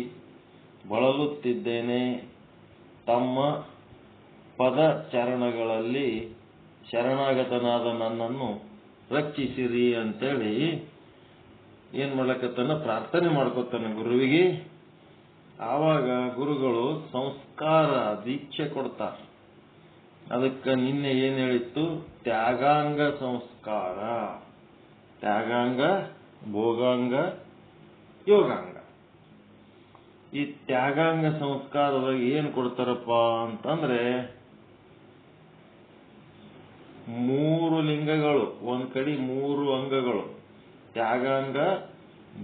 ಬಳಲುತ್ತಿದ್ದೇನೆ. ತಮ್ಮ ಪದ ಚರಣಗಳಲ್ಲಿ ಶರಣಾಗತನಾದ ನನ್ನನ್ನು ರಕ್ಷಿಸಿರಿ ಅಂತೇಳಿ ಏನ್ ಮಾಡ್ಲಕತ್ತಾನ? ಪ್ರಾರ್ಥನೆ ಮಾಡ್ಕೊತಾನೆ ಗುರುವಿಗೆ. ಆವಾಗ ಗುರುಗಳು ಸಂಸ್ಕಾರ ದೀಕ್ಷೆ ಕೊಡ್ತಾರೆ. ಅದಕ್ಕೆ ನಿನ್ನೆ ಏನ್ ಹೇಳಿತ್ತು? ತ್ಯಾಗಾಂಗ ಸಂಸ್ಕಾರ, ತ್ಯಾಗಾಂಗ, ಭೋಗಾಂಗ, ಯೋಗಾಂಗ. ಈ ತ್ಯಾಗಾಂಗ ಸಂಸ್ಕಾರದಾಗ ಏನ್ ಕೊಡ್ತಾರಪ್ಪ ಅಂತಂದ್ರೆ 3 ಲಿಂಗಗಳು, ಒಂದ್ ಕಡೆ 3 ಅಂಗಗಳು, ತ್ಯಾಗಾಂಗ,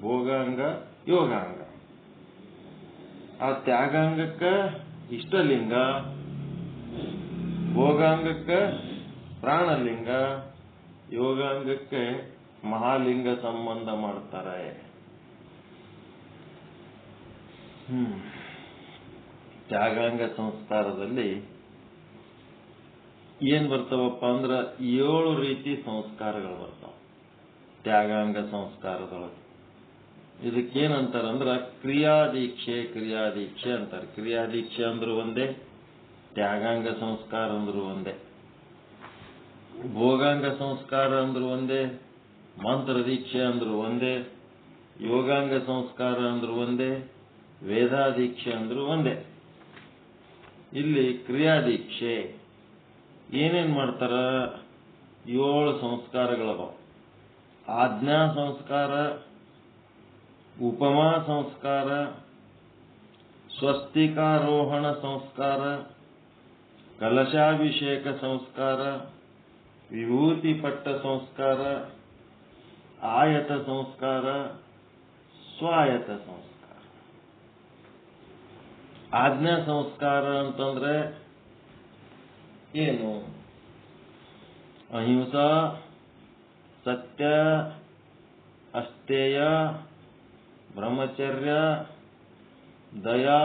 ಭೋಗಾಂಗ, ಯೋಗಾಂಗ. ಆ ತ್ಯಾಗಾಂಗಕ್ಕ ಇಷ್ಟಲಿಂಗ, ಭೋಗಾಂಗಕ್ಕೆ ಪ್ರಾಣಲಿಂಗ, ಯೋಗಾಂಗಕ್ಕೆ ಮಹಾಲಿಂಗ ಸಂಬಂಧ ಮಾಡ್ತಾರೆ. ತ್ಯಾಗಾಂಗ ಸಂಸ್ಕಾರದಲ್ಲಿ ಏನ್ ಬರ್ತಾವಪ್ಪ ಅಂದ್ರ 7 ರೀತಿ ಸಂಸ್ಕಾರಗಳು ಬರ್ತಾವ ತ್ಯಾಗಾಂಗ ಸಂಸ್ಕಾರದೊಳಗೆ. ಇದಕ್ಕೇನಂತಾರಂದ್ರ ಕ್ರಿಯಾದೀಕ್ಷೆ, ಕ್ರಿಯಾದೀಕ್ಷೆ ಅಂತಾರೆ. ಕ್ರಿಯಾದೀಕ್ಷೆ ಅಂದ್ರೂ ಒಂದೇ, ತ್ಯಾಗಾಂಗ ಸಂಸ್ಕಾರ ಅಂದ್ರು ಒಂದೇ, ಭೋಗಾಂಗ ಸಂಸ್ಕಾರ ಅಂದ್ರು ಒಂದೇ, ಮಂತ್ರ ದೀಕ್ಷೆ ಅಂದ್ರು ಒಂದೇ, ಯೋಗಾಂಗ ಸಂಸ್ಕಾರ ಅಂದ್ರು ಒಂದೇ, ವೇದಾದೀಕ್ಷೆ ಅಂದ್ರು ಒಂದೇ. ಇಲ್ಲಿ ಕ್ರಿಯಾದೀಕ್ಷೆ ಏನೇನ್ ಮಾಡ್ತಾರ? 7 ಸಂಸ್ಕಾರಗಳವ. ಆಜ್ಞಾ ಸಂಸ್ಕಾರ, ಉಪಮಾ ಸಂಸ್ಕಾರ, ಸ್ವಸ್ತಿಕಾರೋಹಣ ಸಂಸ್ಕಾರ, ಕಲಶಾಭಿಷೇಕ ಸಂಸ್ಕಾರ, ವಿಭೂತಿ ಪಟ್ಟ ಸಂಸ್ಕಾರ, ಆಯತ ಸಂಸ್ಕಾರ, ಸ್ವಾಯತ ಸಂಸ್ಕಾರ. ಆಜ್ಞಾ ಸಂಸ್ಕಾರ ಅಂತಂದ್ರೆ ಏನು? ಅಹಿಂಸಾ, ಸತ್ಯ, ಅಸ್ತೇಯ, ಬ್ರಹ್ಮಚರ್ಯ, ದಯಾ,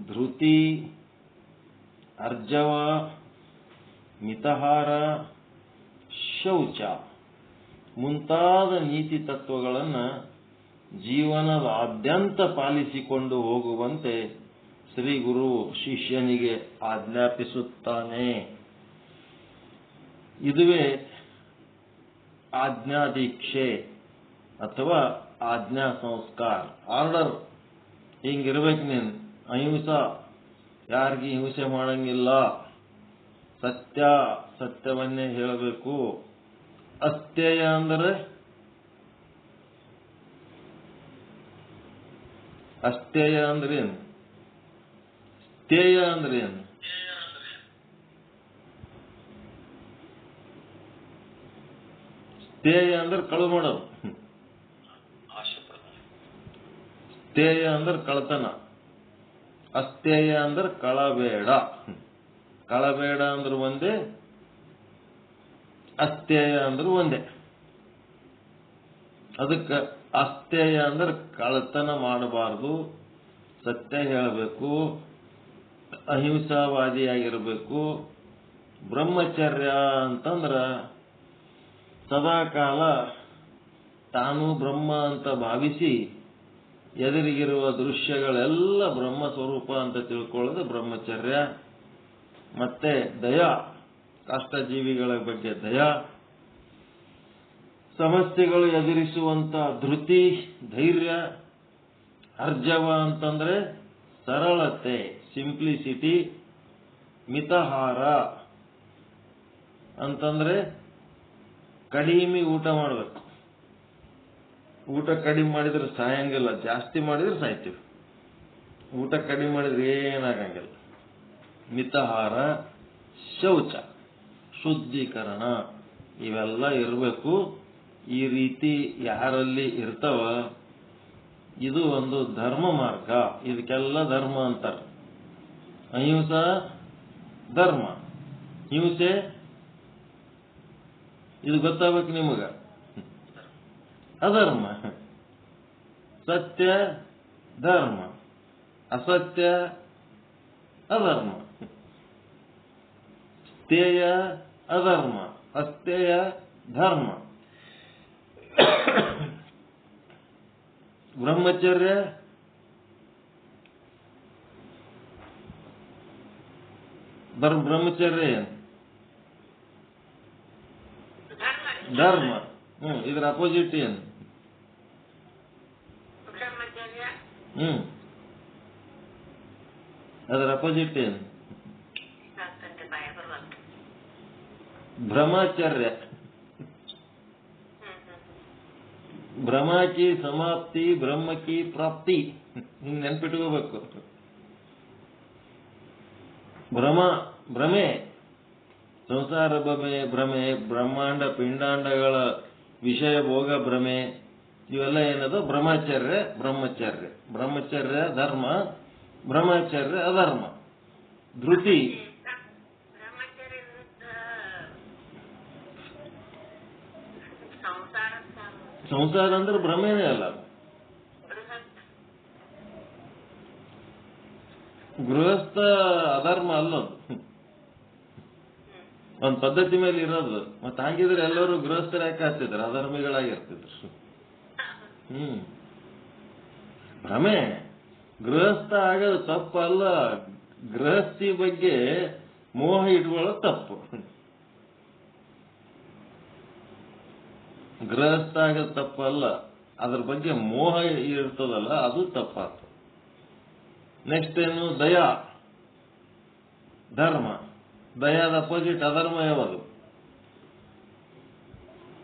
ಧೃತಿ, ಅರ್ಜವ, ಮಿತಹಾರ, ಶೌಚ ಮುಂತಾದ ನೀತಿ ತತ್ವಗಳನ್ನು ಜೀವನದಾದ್ಯಂತ ಪಾಲಿಸಿಕೊಂಡು ಹೋಗುವಂತೆ ಶ್ರೀ ಗುರು ಶಿಷ್ಯನಿಗೆ ಆಜ್ಞಾಪಿಸುತ್ತಾನೆ. ಇದುವೇ ಆಜ್ಞಾದೀಕ್ಷೆ ಅಥವಾ ಆಜ್ಞಾ ಸಂಸ್ಕಾರ. ಆರ್ಡರ್ ಹಿಂಗಿರ್ಬೇಕು. ನೀನು ಅಹಿಂಸಾ, ಯಾರಿಗೆ ಹಿಂಸೆ ಮಾಡಂಗಿಲ್ಲ, ಸತ್ಯ, ಸತ್ಯವನ್ನೇ ಹೇಳಬೇಕು. ಅಸ್ತೇಯ ಅಂದರೆ ಅಸ್ತೇಯ ಅಂದ್ರೇನು? ಸ್ಥೇಯ ಅಂದ್ರೇನು? ಸ್ಥೇಯ ಅಂದ್ರೆ ಕಳು ಮಾಡೋದು, ಸ್ಥೇಯ ಅಂದ್ರೆ ಕಳತನ, ಅಸ್ಥೇಯ ಅಂದ್ರೆ ಕಳಬೇಡ. ಕಳಬೇಡ ಅಂದ್ರೆ ಒಂದೇ, ಅಸ್ಥೇಯ ಅಂದ್ರೆ ಒಂದೇ. ಅದಕ್ಕೆ ಅಸ್ಥೇಯ ಅಂದ್ರೆ ಕಳತನ ಮಾಡಬಾರ್ದು, ಸತ್ಯ ಹೇಳಬೇಕು, ಅಹಿಂಸಾವಾದಿಯಾಗಿರಬೇಕು. ಬ್ರಹ್ಮಚರ್ಯ ಅಂತಂದ್ರ ಸದಾಕಾಲ ತಾನು ಬ್ರಹ್ಮ ಅಂತ ಭಾವಿಸಿ ಎದುರಿಗಿರುವ ದೃಶ್ಯಗಳೆಲ್ಲ ಬ್ರಹ್ಮ ಸ್ವರೂಪ ಅಂತ ತಿಳ್ಕೊಳ್ಳೋದು ಬ್ರಹ್ಮಚರ್ಯ. ಮತ್ತೆ ದಯಾ, ಕಷ್ಟಜೀವಿಗಳ ಬಗ್ಗೆ ದಯಾ, ಸಮಸ್ಯೆಗಳು ಎದುರಿಸುವಂತ ಧೃತಿ, ಧೈರ್ಯ. ಅರ್ಜವ ಅಂತಂದ್ರೆ ಸರಳತೆ, ಸಿಂಪ್ಲಿಸಿಟಿ. ಮಿತಹಾರ ಅಂತಂದ್ರೆ ಕಡಿಮೆ ಊಟ ಮಾಡಬೇಕು. ಊಟ ಕಡಿಮೆ ಮಾಡಿದ್ರೆ ಸಾಯಂಗಿಲ್ಲ, ಜಾಸ್ತಿ ಮಾಡಿದ್ರೆ ಸಾಯ್ತೀವಿ. ಊಟ ಕಡಿಮೆ ಮಾಡಿದ್ರೆ ಏನಾಗಂಗಿಲ್ಲ. ಮಿತಹಾರ, ಶೌಚ, ಶುದ್ಧೀಕರಣ ಇವೆಲ್ಲ ಇರಬೇಕು. ಈ ರೀತಿ ಯಾರಲ್ಲಿ ಇರ್ತಾವ, ಇದು ಒಂದು ಧರ್ಮ ಮಾರ್ಗ. ಇದಕ್ಕೆಲ್ಲ ಧರ್ಮ ಅಂತಾರೆ. ಅಹಿಂಸಾ ಧರ್ಮ, ಹಿಂಸೆ ಇದು ಗೊತ್ತಾಗಬೇಕು ನಿಮಗ, ಅಧರ್ಮ. ಸತ್ಯ ಧರ್ಮ, ಅಸತ್ಯ ಅಧರ್ಮ. ಸ್ಥೇಯ ಅಧರ್ಮ, ಅಸ್ಥೇಯ ಧರ್ಮ. ಬ್ರಹ್ಮಚರ್ಯ ಬ್ರಹ್ಮಚರ್ಯ ಏನು? ಧರ್ಮ. ಇದ್ರ ಅಪೋಸಿಟ್ ಏನು? ಅದರ ಅಪೋಸಿಟ್ ಏನು? ಬ್ರಹ್ಮಚರ್ಯ. ಬ್ರಹ್ಮ ಕಿ ಸಮಾಪ್ತಿ, ಬ್ರಹ್ಮ ಕಿ ಪ್ರಾಪ್ತಿ. ಹಿಂಗ್ ನೆನ್ಪಿಟ್ಕೋಬೇಕು. ಭ್ರಮೆ, ಸಂಸಾರ ಭ್ರಮೆ, ಬ್ರಹ್ಮಾಂಡ ಪಿಂಡಾಂಡಗಳ ವಿಷಯ ಭೋಗ ಭ್ರಮೆ, ಇವೆಲ್ಲ ಏನದು? ಬ್ರಹ್ಮಚರ್ಯ. ಬ್ರಹ್ಮಚರ್ಯ ಧರ್ಮ, ಬ್ರಹ್ಮಚರ್ಯ ಅಧರ್ಮ. ಧೃತಿ, ಸಂಸಾರ ಅಂದ್ರೆ ಭ್ರಮೆನೇ ಅಲ್ಲ. ಗೃಹಸ್ಥ ಅಧರ್ಮ ಅಲ್ಲದು, ಒಂದ್ ಪದ್ಧತಿ ಮೇಲೆ ಇರೋದು. ಮತ್ತೆ ಹಾಗಿದ್ರೆ ಎಲ್ಲರೂ ಗೃಹಸ್ಥರು ಯಾಕೆ ಆಗ್ತಿದ್ರು? ಅಧರ್ಮಿಗಳಾಗಿರ್ತಿದ್ರು. ಭ್ರಮೆ. ಗೃಹಸ್ಥ ಆಗೋದು ತಪ್ಪಲ್ಲ, ಗೃಹಸ್ಥಿ ಬಗ್ಗೆ ಮೋಹ ಇಟ್ಕೊಳ್ಳೋದು ತಪ್ಪು. ಗೃಹಸ್ಥ ಆಗೋದು ತಪ್ಪಲ್ಲ, ಅದ್ರ ಬಗ್ಗೆ ಮೋಹ ಇರ್ತದಲ್ಲ ಅದು ತಪ್ಪಾತು. ನೆಕ್ಸ್ಟ್ ಏನು? ದಯಾ, ಧರ್ಮ. ದಯಾದ ಅಪೋಸಿಟ್ ಅಧರ್ಮ ಯಾವುದು?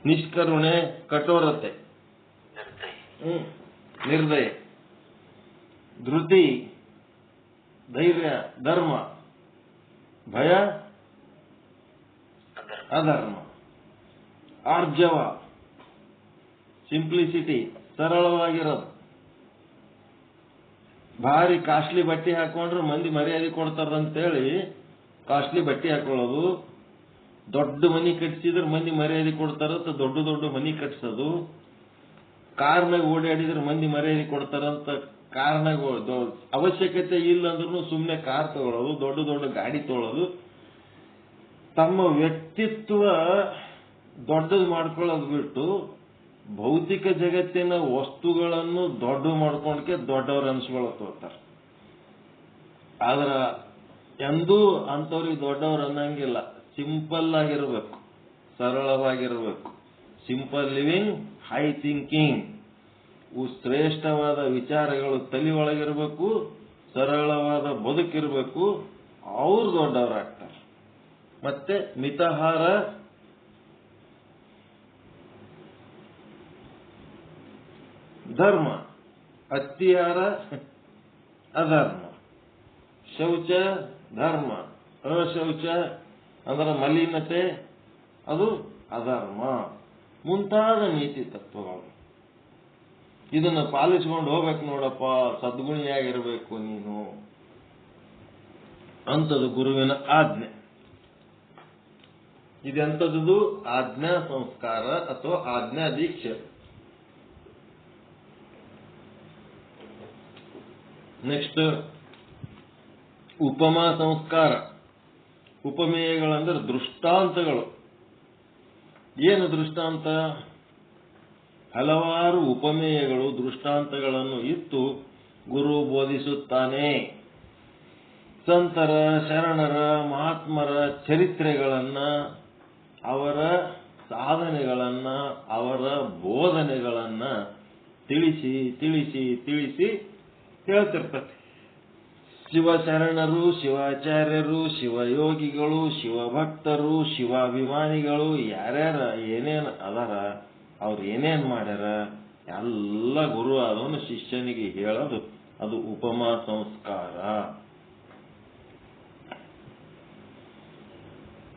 ನಿಷ್ಕರುಣೆ, ಕಠೋರತೆ, ನಿರ್ದಯ. ಧೃತಿ, ಧೈರ್ಯ, ಧರ್ಮ. ಭಯ, ಅಧರ್ಮ. ಆರ್ಜವ, ಸಿಂಪ್ಲಿಸಿಟಿ, ಸರಳವಾಗಿರೋದು. ಭಾರಿ ಕಾಸ್ಟ್ಲಿ ಬಟ್ಟೆ ಹಾಕೊಂಡ್ರೆ ಮಂದಿ ಮರ್ಯಾದೆ ಕೊಡ್ತಾರಂತೇಳಿ ಕಾಸ್ಟ್ಲಿ ಬಟ್ಟೆ ಹಾಕೊಳ್ಳೋದು. ದೊಡ್ಡ ಮನಿ ಕಟ್ಸಿದ್ರೆ ಮಂದಿ ಮರ್ಯಾದೆ ಕೊಡ್ತಾರಂತ ದೊಡ್ಡ ದೊಡ್ಡ ಮನಿ ಕಟ್ಸೋದು. ಕಾರ್ನಾಗ ಓಡಾಡಿದ್ರೆ ಮಂದಿ ಮರ್ಯಾದೆ ಕೊಡ್ತಾರಂತ ಕಾರ್ನಾಗ ಅವಶ್ಯಕತೆ ಇಲ್ಲ ಅಂದ್ರೂ ಸುಮ್ಮನೆ ಕಾರ್ ತಗೊಳ್ಳೋದು, ದೊಡ್ಡ ದೊಡ್ಡ ಗಾಡಿ ತಗೊಳ್ಳೋದು. ತಮ್ಮ ವ್ಯಕ್ತಿತ್ವ ದೊಡ್ಡದು ಮಾಡ್ಕೊಳ್ಳೋದು ಬಿಟ್ಟು ಭೌತಿಕ ಜಗತ್ತಿನ ವಸ್ತುಗಳನ್ನು ದೊಡ್ಡ ಮಾಡ್ಕೊಂಡ್ಕೆ ದೊಡ್ಡವ್ರು ಅನ್ಸ್ಕೊಳತ್ತಾರೆ. ಆದ್ರ ಎಂದೂ ಅಂಥವ್ರಿಗೆ ದೊಡ್ಡವ್ರು ಅನ್ನಂಗಿಲ್ಲ. ಸಿಂಪಲ್ ಆಗಿರ್ಬೇಕು, ಸರಳವಾಗಿರ್ಬೇಕು. Simple living, high thinking. ಶ್ರೇಷ್ಠವಾದ ವಿಚಾರಗಳು ತಲೆ ಒಳಗಿರ್ಬೇಕು, ಸರಳವಾದ ಬದುಕಿರ್ಬೇಕು. ಅವ್ರು ದೊಡ್ಡವರಾಗ್ತಾರೆ. ಮತ್ತೆ ಮಿತಾಹಾರ, ಧರ್ಮ. ಅತಿಹಾರ, ಅಧರ್ಮ. ಶೌಚ, ಧರ್ಮ. ಅಶೌಚ ಅದರ ಮಲಿನತೆ, ಅದು ಅಧರ್ಮ. ಮುಂತಾದ ನೀತಿ ತತ್ವಗಳು. ಇದನ್ನು ಪಾಲಿಸಿಕೊಂಡು ಹೋಗ್ಬೇಕು ನೋಡಪ್ಪ, ಸದ್ಗುಣಿಯಾಗಿರ್ಬೇಕು ನೀನು ಅಂತದು ಗುರುವಿನ ಆಜ್ಞೆ. ಇದೆಂಥದ್ದು? ಆಜ್ಞಾ ಸಂಸ್ಕಾರ ಅಥವಾ ಆಜ್ಞಾ ದೀಕ್ಷೆ. ನೆಕ್ಸ್ಟ್ ಉಪಮಾ ಸಂಸ್ಕಾರ. ಉಪಮೇಯಗಳಂದ್ರೆ ದೃಷ್ಟಾಂತಗಳು. ಏನು ದೃಷ್ಟಾಂತ? ಹಲವಾರು ಉಪಮೇಯಗಳು, ದೃಷ್ಟಾಂತಗಳನ್ನು ಇತ್ತು ಗುರು ಬೋಧಿಸುತ್ತಾನೆ. ಸಂತರ, ಶರಣರ, ಮಹಾತ್ಮರ ಚರಿತ್ರೆಗಳನ್ನ, ಅವರ ಸಾಧನೆಗಳನ್ನ, ಅವರ ಬೋಧನೆಗಳನ್ನ ತಿಳಿಸಿ ತಿಳಿಸಿ ತಿಳಿಸಿ ಹೇಳ್ತಿರ್ತಾರೆ. ಶಿವಶರಣರು, ಶಿವಾಚಾರ್ಯರು, ಶಿವಯೋಗಿಗಳು, ಶಿವಭಕ್ತರು, ಶಿವಾಭಿಮಾನಿಗಳು ಯಾರ್ಯಾರ ಏನೇನು ಅದಾರ, ಅವ್ರು ಏನೇನ್ ಮಾಡ್ಯಾರ ಎಲ್ಲ ಗುರು ಆದವನು ಶಿಷ್ಯನಿಗೆ ಹೇಳೋದು. ಅದು ಉಪಮಾ ಸಂಸ್ಕಾರ.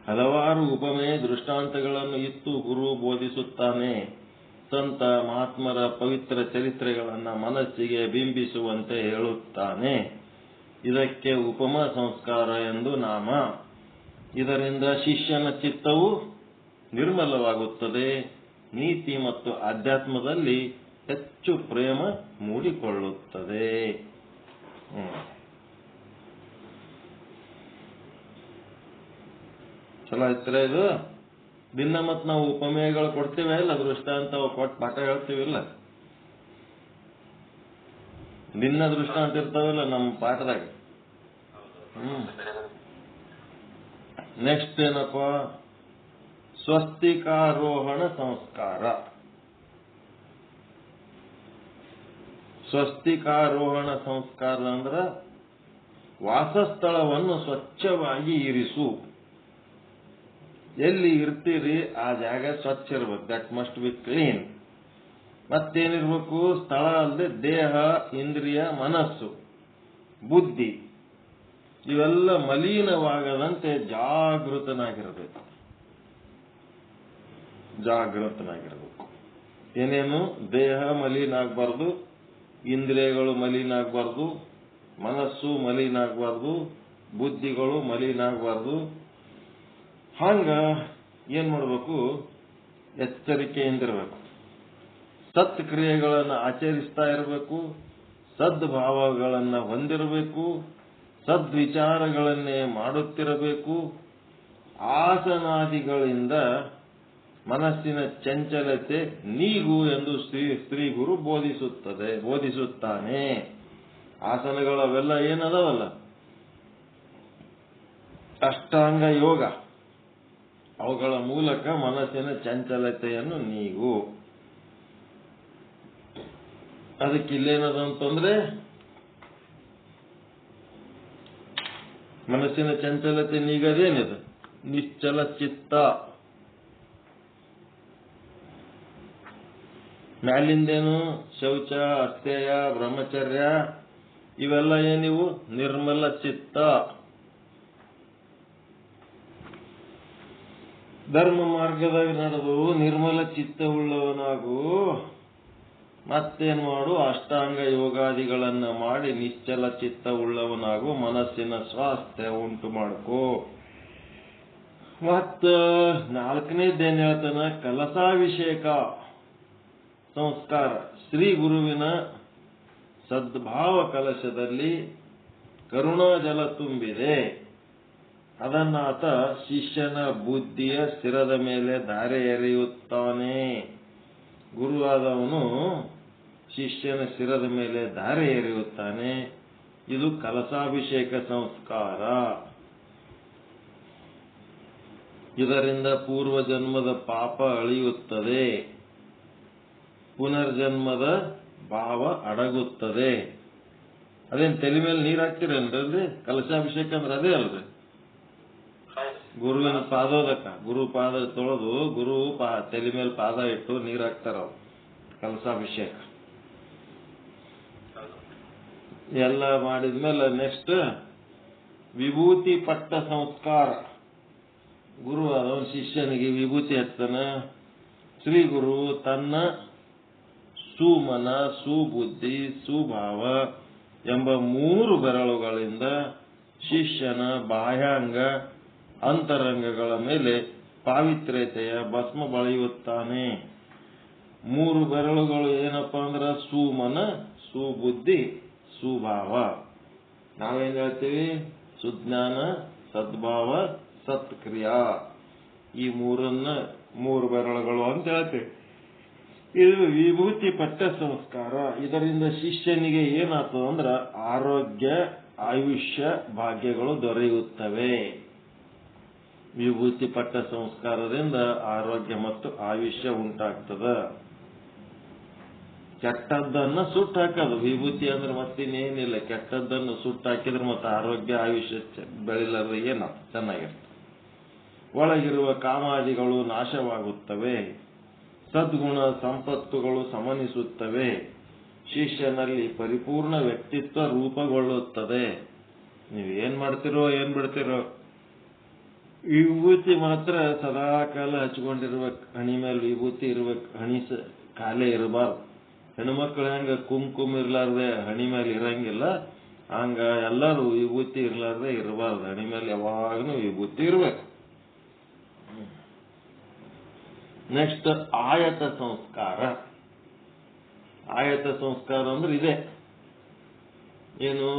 ಹಲವಾರು ಉಪಮೇಯ ದೃಷ್ಟಾಂತಗಳನ್ನು ಇತ್ತು ಗುರು ಬೋಧಿಸುತ್ತಾನೆ. ಸಂತ ಮಹಾತ್ಮರ ಪವಿತ್ರ ಚರಿತ್ರೆಗಳನ್ನ ಮನಸ್ಸಿಗೆ ಬಿಂಬಿಸುವಂತೆ ಹೇಳುತ್ತಾನೆ. ಇದಕ್ಕೆ ಉಪಮಾ ಸಂಸ್ಕಾರ ಎಂದು ನಾಮ. ಇದರಿಂದ ಶಿಷ್ಯನ ಚಿತ್ತವು ನಿರ್ಮಲವಾಗುತ್ತದೆ. ನೀತಿ ಮತ್ತು ಆಧ್ಯಾತ್ಮದಲ್ಲಿ ಹೆಚ್ಚು ಪ್ರೇಮ ಮೂಡಿಕೊಳ್ಳುತ್ತದೆ. ಚಲೋ ಆಯ್ತರ ಇದು. ದಿನ ಮತ್ ನಾವು ಉಪಮೇಯಗಳು ಕೊಡ್ತೇವೆ ಇಲ್ಲ, ದೃಷ್ಟಾಂತ ಕೊಟ್ಟು ಪಾಠ ಹೇಳ್ತೀವಿಲ್ಲ, ದಿನ ದೃಷ್ಟಾಂತ ಇರ್ತಾವಿಲ್ಲ ನಮ್ಮ ಪಾಠದಾಗ. ನೆಕ್ಸ್ಟ್ ಏನಪ್ಪ? ಸ್ವಸ್ತಿಕಾರೋಹಣ ಸಂಸ್ಕಾರ. ಸ್ವಸ್ತಿಕಾರೋಹಣ ಸಂಸ್ಕಾರ ಅಂದ್ರ ವಾಸಸ್ಥಳವನ್ನು ಸ್ವಚ್ಛವಾಗಿ ಇರಿಸು. ಎಲ್ಲಿ ಇರ್ತೀರಿ ಆ ಜಾಗ ಸ್ವಚ್ಛ ಇರ್ಬೇಕು. That must be clean. ಮತ್ತೇನಿರ್ಬೇಕು? ಸ್ಥಳ ಅಲ್ಲದೆ ದೇಹ, ಇಂದ್ರಿಯ, ಮನಸ್ಸು, ಬುದ್ಧಿ ಇವೆಲ್ಲ ಮಲೀನವಾಗದಂತೆ ಜಾಗೃತನಾಗಿರಬೇಕು. ಏನೇನು? ದೇಹ ಮಲೀನ ಆಗ್ಬಾರ್ದು, ಇಂದ್ರಿಯಗಳು ಮಲೀನ ಆಗ್ಬಾರ್ದು, ಮನಸ್ಸು ಮಲೀನ ಆಗ್ಬಾರ್ದು, ಬುದ್ಧಿಗಳು ಮಲೀನ ಆಗ್ಬಾರ್ದು. ಹಂಗ ಏನ್ ಮಾಡ್ಬೇಕು? ಎಚ್ಚರಿಕೆಯಿಂದಿರಬೇಕು. ಸತ್ಕ್ರಿಯೆಗಳನ್ನು ಆಚರಿಸ್ತಾ ಇರಬೇಕು. ಸದ್ಭಾವಗಳನ್ನ ಹೊಂದಿರಬೇಕು. ಸದ್ವಿಚಾರಗಳನ್ನೇ ಮಾಡುತ್ತಿರಬೇಕು. ಆಸನಾದಿಗಳಿಂದ ಮನಸ್ಸಿನ ಚಂಚಲತೆ ನೀಗು ಎಂದು ಶ್ರೀ ಗುರು ಬೋಧಿಸುತ್ತಾನೆ. ಆಸನಗಳವೆಲ್ಲ ಏನದವಲ್ಲ, ಅಷ್ಟಾಂಗ ಯೋಗ, ಅವುಗಳ ಮೂಲಕ ಮನಸ್ಸಿನ ಚಂಚಲತೆಯನ್ನು ನೀಗು. ಅದಕ್ಕೆ ಇಲ್ಲೇನದಂತಂದ್ರೆ ಮನಸ್ಸಿನ ಚಂಚಲತೆ ನೀಗದೇನಿದೆ? ನಿಶ್ಚಲ ಚಿತ್ತ. ಮ್ಯಾಲಿಂದೇನು? ಶೌಚ, ಅಸ್ಥೇಯ, ಬ್ರಹ್ಮಚರ್ಯ, ಇವೆಲ್ಲ ಏನಿವು? ನಿರ್ಮಲ ಚಿತ್ತ. ಧರ್ಮ ಮಾರ್ಗದಾಗ ನಡೆದು ನಿರ್ಮಲ ಚಿತ್ತವುಳ್ಳವನಾಗು. ಮತ್ತೇನ್ ಮಾಡು? ಅಷ್ಟಾಂಗ ಯೋಗಾದಿಗಳನ್ನ ಮಾಡಿ ನಿಶ್ಚಲ ಚಿತ್ತವುಳ್ಳವನಾಗು. ಮನಸ್ಸಿನ ಸ್ವಾಸ್ಥ್ಯ ಉಂಟು ಮಾಡ್ಕೋ. ಮತ್ತ 4ನೇದೇನ್ ಹೇಳ್ತಾನ? ಕಲಸಾಭಿಷೇಕ ಸಂಸ್ಕಾರ. ಶ್ರೀ ಗುರುವಿನ ಸದ್ಭಾವ ಕಲಶದಲ್ಲಿ ಕರುಣಾಜಲ ತುಂಬಿದೆ. ಅದನ್ನಾತ ಶಿಷ್ಯನ ಬುದ್ಧಿಯ ಸ್ಥಿರದ ಮೇಲೆ ಧಾರೆ ಎರೆಯುತ್ತಾನೆ. ಗುರುವಾದವನು ಶಿಷ್ಯನ ಶಿರದ ಮೇಲೆ ಧಾರೆ ಎರೆಯುತ್ತಾನೆ. ಇದು ಕಲಸಾಭಿಷೇಕ ಸಂಸ್ಕಾರ. ಇದರಿಂದ ಪೂರ್ವ ಜನ್ಮದ ಪಾಪ ಅಳಿಯುತ್ತದೆ, ಪುನರ್ಜನ್ಮದ ಭಾವ ಅಡಗುತ್ತದೆ. ಅದೇನ್ ತಲೆ ಮೇಲೆ ನೀರ್ ಹಾಕ್ತಿರೇನ್ರಿ? ಕಲಶಾಭಿಷೇಕ ಅಂದ್ರೆ ಅದೇ ಅಲ್ರಿ, ಗುರುವಿನ ಪಾದೋದಕ. ಗುರು ಪಾದ ತೊಳೆದು ಗುರು ತಲೆ ಮೇಲೆ ಪಾದ ಇಟ್ಟು ನೀರ್ ಹಾಕ್ತಾರ, ಕಲಶಾಭಿಷೇಕ. ಎಲ್ಲ ಮಾಡಿದ್ಮೇಲೆ ನೆಕ್ಸ್ಟ್ ವಿಭೂತಿ ಪಟ್ಟ ಸಂಸ್ಕಾರ. ಗುರು ಅದವನ ಶಿಷ್ಯನಿಗೆ ವಿಭೂತಿ ಹಚ್ತಾನ. ಶ್ರೀ ಗುರು ತನ್ನ ಸುಮನ, ಸುಬುದ್ಧಿ, ಸುಭಾವ ಎಂಬ 3 ಬೆರಳುಗಳಿಂದ ಶಿಷ್ಯನ ಬಾಹ್ಯಾಂಗ ಅಂತರಂಗಗಳ ಮೇಲೆ ಪಾವಿತ್ರ್ಯತೆಯ ಭಸ್ಮ ಬಳಿಯುತ್ತಾನೆ. 3 ಬೆರಳುಗಳು ಏನಪ್ಪಾ ಅಂದ್ರ ಸುಮನ, ಸುಬುದ್ಧಿ, ಸುಭಾವ. ನಾವೇನ್ ಹೇಳ್ತೀವಿ? ಸುಜ್ಞಾನ, ಸದ್ಭಾವ, ಸತ್ಕ್ರಿಯಾ. ಈ 3 ಬೆರಳುಗಳು ಅಂತ ಹೇಳ್ತೀವಿ. ಇದು ವಿಭೂತಿ ಪಟ್ಟ ಸಂಸ್ಕಾರ. ಇದರಿಂದ ಶಿಷ್ಯನಿಗೆ ಏನಾಗ್ತದ ಅಂದ್ರ ಆರೋಗ್ಯ, ಆಯುಷ್ಯ, ಭಾಗ್ಯಗಳು ದೊರೆಯುತ್ತವೆ. ವಿಭೂತಿ ಪಟ್ಟ ಸಂಸ್ಕಾರದಿಂದ ಆರೋಗ್ಯ ಮತ್ತು ಆಯುಷ್ಯ ಉಂಟಾಗ್ತದ. ಕೆಟ್ಟದ್ದನ್ನ ಸುಟ್ಟು ಹಾಕೋದು ವಿಭೂತಿ ಅಂದ್ರೆ ಮತ್ತಿನ್ನೇನಿಲ್ಲ. ಕೆಟ್ಟದ್ದನ್ನು ಸುಟ್ಟು ಹಾಕಿದ್ರೆ ಮತ್ತೆ ಆರೋಗ್ಯ, ಆಯುಷ್ಯ ಬೆಳಿಲಾರ್ದ ಏನ ಚೆನ್ನಾಗಿರ್ತದೆ. ಒಳಗಿರುವ ಕಾಮಾದಿಗಳು ನಾಶವಾಗುತ್ತವೆ, ಸದ್ಗುಣ ಸಂಪತ್ತುಗಳು ಸಮನಿಸುತ್ತವೆ, ಶಿಷ್ಯನಲ್ಲಿ ಪರಿಪೂರ್ಣ ವ್ಯಕ್ತಿತ್ವ ರೂಪುಗೊಳ್ಳುತ್ತದೆ. ನೀವು ಏನ್ ಮಾಡ್ತಿರೋ ಏನ್ ಬಿಡ್ತಿರೋ, ವಿಭೂತಿ ಮಾತ್ರ ಸದಾಕಾಲ ಹಚ್ಕೊಂಡಿರ್ಬೇಕು. ಹಣಿ ಮೇಲೆ ವಿಭೂತಿ ಇರ್ಬೇಕು, ಹಣಿ ಕಾಲೇ ಇರಬಾರ್ದು. ಹೆಣ್ಮಕ್ಳು ಹೆಂಗ ಕುಂಕುಮ ಇರ್ಲಾರ್ದೆ ಹಣಿ ಮೇಲೆ ಇರಂಗಿಲ್ಲ, ಹಂಗ ಎಲ್ಲರೂ ವಿಭೂತಿ ಇರ್ಲಾರ್ದೆ ಇರಬಾರ್ದು. ಹಣಿ ಮೇಲೆ ಯಾವಾಗಲೂ ವಿಭೂತಿ ಇರ್ಬೇಕು. ನೆಕ್ಸ್ಟ್ ಆಯತ ಸಂಸ್ಕಾರ. ಆಯತ ಸಂಸ್ಕಾರ ಅಂದ್ರೆ ಇದೆ ಏನು?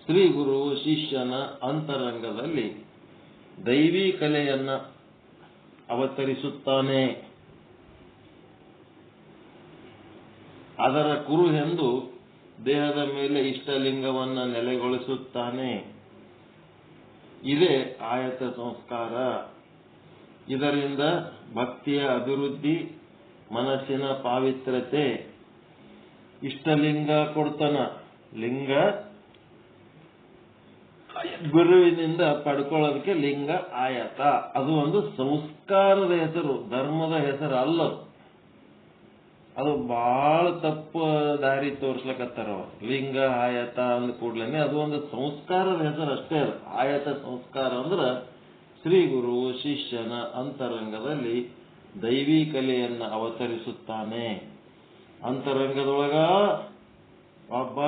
ಶ್ರೀ ಗುರು ಶಿಷ್ಯನ ಅಂತರಂಗದಲ್ಲಿ ದೈವಿ ಕಲೆಯನ್ನ ಅವತರಿಸುತ್ತಾನೆ. ಅದರ ಕುರುಹೆಂದು ದೇಹದ ಮೇಲೆ ಇಷ್ಟಲಿಂಗವನ್ನ ನೆಲೆಗೊಳಿಸುತ್ತಾನೆ. ಇದೇ ಆಯತ ಸಂಸ್ಕಾರ. ಇದರಿಂದ ಭಕ್ತಿಯ ಅಭಿವೃದ್ಧಿ, ಮನಸ್ಸಿನ ಪಾವಿತ್ರ್ಯತೆ. ಇಷ್ಟಲಿಂಗ ಕೊಡ್ತಾನ. ಲಿಂಗ ಗುರುವಿನಿಂದ ಪಡ್ಕೊಳ್ಳೋದಕ್ಕೆ ಲಿಂಗ ಆಯತ. ಅದು ಒಂದು ಸಂಸ್ಕಾರದ ಹೆಸರು, ಧರ್ಮದ ಹೆಸರು ಅಲ್ಲ. ಅದು ಬಹಳ ತಪ್ಪು ದಾರಿ ತೋರ್ಸ್ಲಕತ್ತಾರ. ಲಿಂಗ ಆಯತ ಅಂದ ಕೂಡ್ಲೇನೆ ಅದು ಒಂದು ಸಂಸ್ಕಾರದ ಹೆಸರು ಅಷ್ಟೇ. ಅದು ಆಯತ ಸಂಸ್ಕಾರ ಅಂದ್ರ ಶ್ರೀ ಗುರು ಶಿಷ್ಯನ ಅಂತರಂಗದಲ್ಲಿ ದೈವಿ ಕಲೆಯನ್ನ ಅವತರಿಸುತ್ತಾನೆ. ಅಂತರಂಗದೊಳಗ ಒಬ್ಬ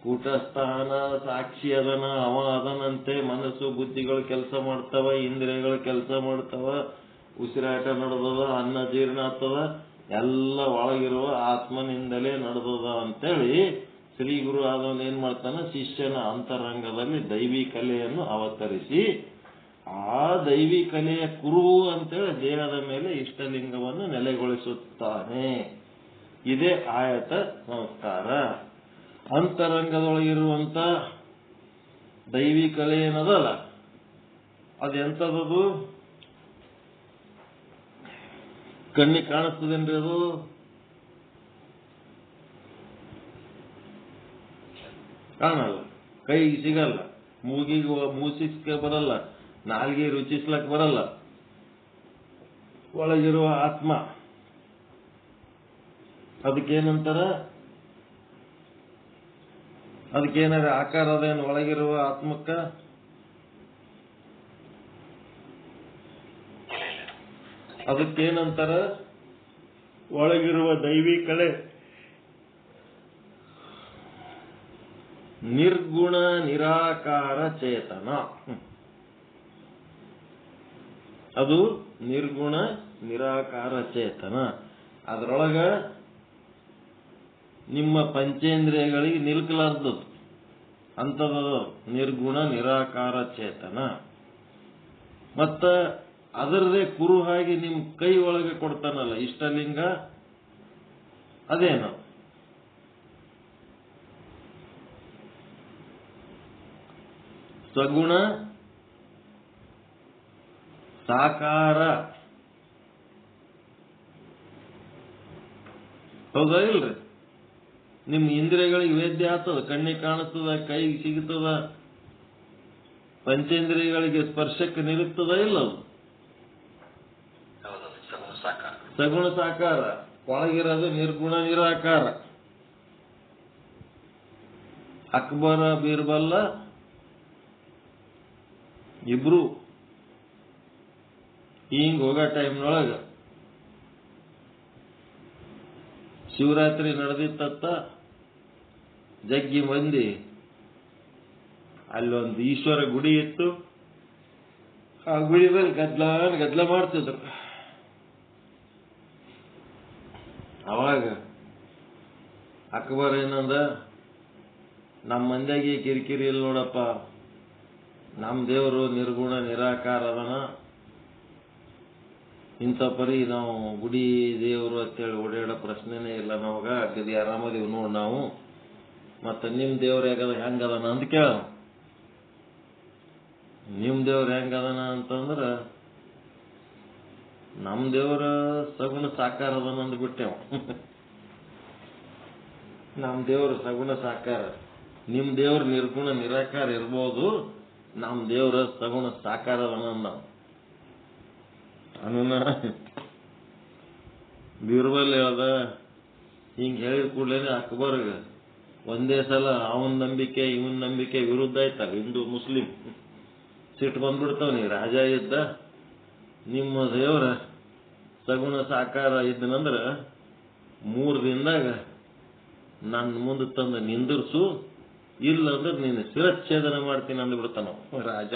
ಕೂಟಸ್ಥಾನ ಸಾಕ್ಷಿ ಅದನ, ಅವ ಅದನಂತೆ. ಮನಸ್ಸು ಬುದ್ಧಿಗಳು ಕೆಲಸ ಮಾಡ್ತಾವ, ಇಂದ್ರಿಯಗಳು ಕೆಲಸ ಮಾಡ್ತಾವ, ಉಸಿರಾಟ ನಡೆದದ, ಅನ್ನ ಜೀರ್ಣ ಆಗ್ತದ, ಎಲ್ಲ ಒಳಗಿರುವ ಆತ್ಮನಿಂದಲೇ ನಡೆದದ ಅಂತೇಳಿ ಶ್ರೀ ಗುರು ಆದವನ್ ಏನ್ ಮಾಡ್ತಾನ? ಶಿಷ್ಯನ ಅಂತರಂಗದಲ್ಲಿ ದೈವಿ ಕಲೆಯನ್ನು ಅವತರಿಸಿ ಆ ದೈವಿ ಕಲೆಯ ಕುರು ಅಂತೇಳಿ ದೇಹದ ಮೇಲೆ ಇಷ್ಟಲಿಂಗವನ್ನು ನೆಲೆಗೊಳಿಸುತ್ತಾನೆ. ಇದೇ ಆಯತ ಸಂಸ್ಕಾರ. ಅಂತರಂಗದೊಳಗಿರುವಂತ ದೈವಿ ಕಲೆ ಏನದಲ್ಲ ಅದೆಂಥದ್ದು? ಕಣ್ಣಿಗೆ ಕಾಣಿಸ್ತದೇನ್ರಿ ಅದು? ಕಾಣಲ್ಲ, ಕೈಗೆ ಸಿಗಲ್ಲ, ಮೂಗಿಗೆ ಮೂಸಿಸ್ಕೆ ಬರಲ್ಲ, ನಾಲ್ಗೆ ರುಚಿಸ್ಲಕ್ ಬರಲ್ಲ. ಒಳಗಿರುವ ಆತ್ಮ, ಅದಕ್ಕೇನಂತಾರ? ಅದಕ್ಕೇನಾರ ಆಕಾರ ಅದೇನು ಒಳಗಿರುವ ಆತ್ಮಕ್ಕ? ಅದಕ್ಕೇನಂತಾರ? ಒಳಗಿರುವ ದೈವಿ ಕಳೆ ನಿರ್ಗುಣ ನಿರಾಕಾರ ಚೇತನ. ಅದು ನಿರ್ಗುಣ ನಿರಾಕಾರ ಚೇತನ. ಅದರೊಳಗ ನಿಮ್ಮ ಪಂಚೇಂದ್ರಿಯಗಳಿಗೆ ನಿಲ್ಕಲಾರ್ದದು ಅಂಥದ್ದು ನಿರ್ಗುಣ ನಿರಾಕಾರ ಚೇತನ. ಮತ್ತ ಅದರದೇ ಕುರುಹಾಗಿ ನಿಮ್ ಕೈ ಒಳಗೆ ಕೊಡ್ತಾನಲ್ಲ ಇಷ್ಟಲಿಂಗ, ಅದೇನು? ಸಗುಣ ಸಾಕಾರ. ಹೌದಾ ಇಲ್ರಿ? ನಿಮ್ ಇಂದ್ರಿಯಗಳಿಗೆ ವೇದ್ಯ ಆಗ್ತದ, ಕಣ್ಣಿಗೆ ಕಾಣಿಸ್ತದ, ಕೈಗೆ ಸಿಗ್ತದ, ಪಂಚೇಂದ್ರಿಯಗಳಿಗೆ ಸ್ಪರ್ಶಕ್ಕೆ ನಿಲ್ಲುತ್ತದ ಇಲ್ಲ? ಅದು ಸಗುಣ ಸಾಕಾರ. ಒಳಗಿರೋದು ನಿರ್ಗುಣ ನಿರಾಕಾರ. ಅಕ್ಬರ ಬೀರ್ಬಲ್ಲ ಇಬ್ರು ಹಿಂಗ್ ಹೋಗೋ ಟೈಮ್ನೊಳಗ ಶಿವರಾತ್ರಿ ನಡೆದಿತ್ತ, ಜಗ್ಗಿ ಮಂದಿ ಅಲ್ಲೊಂದು ಈಶ್ವರ ಗುಡಿ ಇತ್ತು, ಆ ಗುಡಿ ಮೇಲೆ ಗದ್ಲ ಮಾಡ್ತಿದ್ರು. ಅವಾಗ ಅಕ್ಬರ್ ಏನಂದ, ನಮ್ಮ ಮಂದಿಗೆ ಕಿರಿಕಿರಿ ಇಲ್ಲ ನೋಡಪ್ಪ, ನಮ್ಮ ದೇವರು ನಿರ್ಗುಣ ನಿರಾಕಾರ ಅದನ, ಇಂಥ ಪರಿ ನಾವು ಗುಡಿ ದೇವರು ಅಂತೇಳಿ ಓಡಾಡೋ ಪ್ರಶ್ನೆನೇ ಇಲ್ಲ ನಮಗ, ಗದಿ ಆರಾಮದೀವಿ ನೋಡ್ ನಾವು. ಮತ್ತ ನಿಮ್ ದೇವ್ರ ಹೆಂಗದನ ಅಂತ ಕೇಳ. ನಿಮ್ ದೇವ್ರ ಹೆಂಗದನ ಅಂತಂದ್ರ ನಮ್ ದೇವ್ರ ಸಗುಣ ಸಾಕಾರ ಅದನ ಅಂದ್ಬಿಟ್ಟೆವ. ನಮ್ ದೇವ್ರ ಸಗುಣ ಸಾಕಾರ. ನಿಮ್ ದೇವ್ರ ನಿರ್ಗುಣ ನಿರಾಕಾರ ಇರ್ಬೋದು, ನಮ್ ದೇವ್ರ ಸಗುಣ ಸಾಕಾರ ಅದನ ನಾವು. ಅವನ ಬೀರ್ಬಲ್ ಹೇಳ್ದ. ಹಿಂಗ್ ಹೇಳಿದ ಕೂಡಲೇ ಅಕ್ಬರ್ಗ ಒಂದೇ ಸಲ ಅವನ್ ನಂಬಿಕೆ ಇವನ್ ನಂಬಿಕೆ ವಿರುದ್ಧ ಆಯ್ತಲ್ಲ, ಹಿಂದೂ ಮುಸ್ಲಿಂ ಸಿಟ್ಟು ಬಂದ್ಬಿಡ್ತಾವ. ನೀ ರಾಜ ಇದ್ದ, ನಿಮ್ಮ ದೇವರ ಸಗುಣ ಸಾಕಾರ ಇದ್ದನಂದ್ರ 3 ದಿನದಾಗ ನನ್ನ ಮುಂದೆ ತಂದು ನಿಂದಿರ್ಸು, ಇಲ್ಲಂದ್ರೆ ನೀನು ಶಿರಚ್ಛೇದನ ಮಾಡ್ತೀನಿ ಅಂದ್ಬಿಡ್ತಾನ ರಾಜ.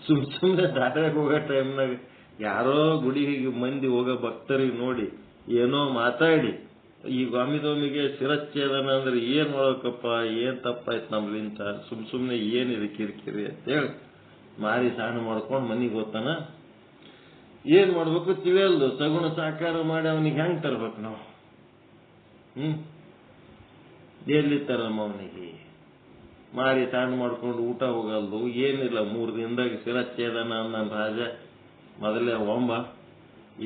ಸುಮ್ಮನೆ ದಾಟ್ಯಾಗ ಹೋಗೋ ಟೈಮ್ನಾಗ ಯಾರೋ ಗುಡಿಗೆ ಮಂದಿ ಹೋಗೋ ಭಕ್ತರಿಗೆ ನೋಡಿ ಏನೋ ಮಾತಾಡಿ ಈ ಗಾಮಿದೋಮಿಗೆ ಶಿರಚ್ಛೇದನ ಅಂದ್ರೆ ಏನ್ ಮಾಡ್ಬೇಕಪ್ಪ, ಏನ್ ತಪ್ಪಾಯ್ತು ನಮ್ಲಿಂತ, ಸುಮ್ನೆ ಏನಿದೆ ಕಿರಿಕಿರಿ ಅಂತೇಳಿ ಮಾರಿ ಸಾಣ ಮಾಡ್ಕೊಂಡು ಮನಿಗೆ ಹೋಗ್ತಾನ. ಏನ್ ಮಾಡ್ಬೇಕು ತಿಳಿಯಲ್ದು. ಸಗುಣ ಸಾಕಾರ ಮಾಡಿ ಅವನಿಗೆ ಹೆಂಗ್ ತರ್ಬೇಕು ನಾವು? ಎಲ್ಲಿ ತರಮ್ಮ ಅವನಿಗೆ? ಮಾರಿ ಸಾಣ ಮಾಡ್ಕೊಂಡು ಊಟ ಹೋಗಲ್ದು, ಏನಿಲ್ಲ. 3 ದಿನದಾಗ ಶಿರಚ್ಛೇದನ ನನ್ನ ರಾಜ. ಮೊದಲೇ ಒಮ್ಮ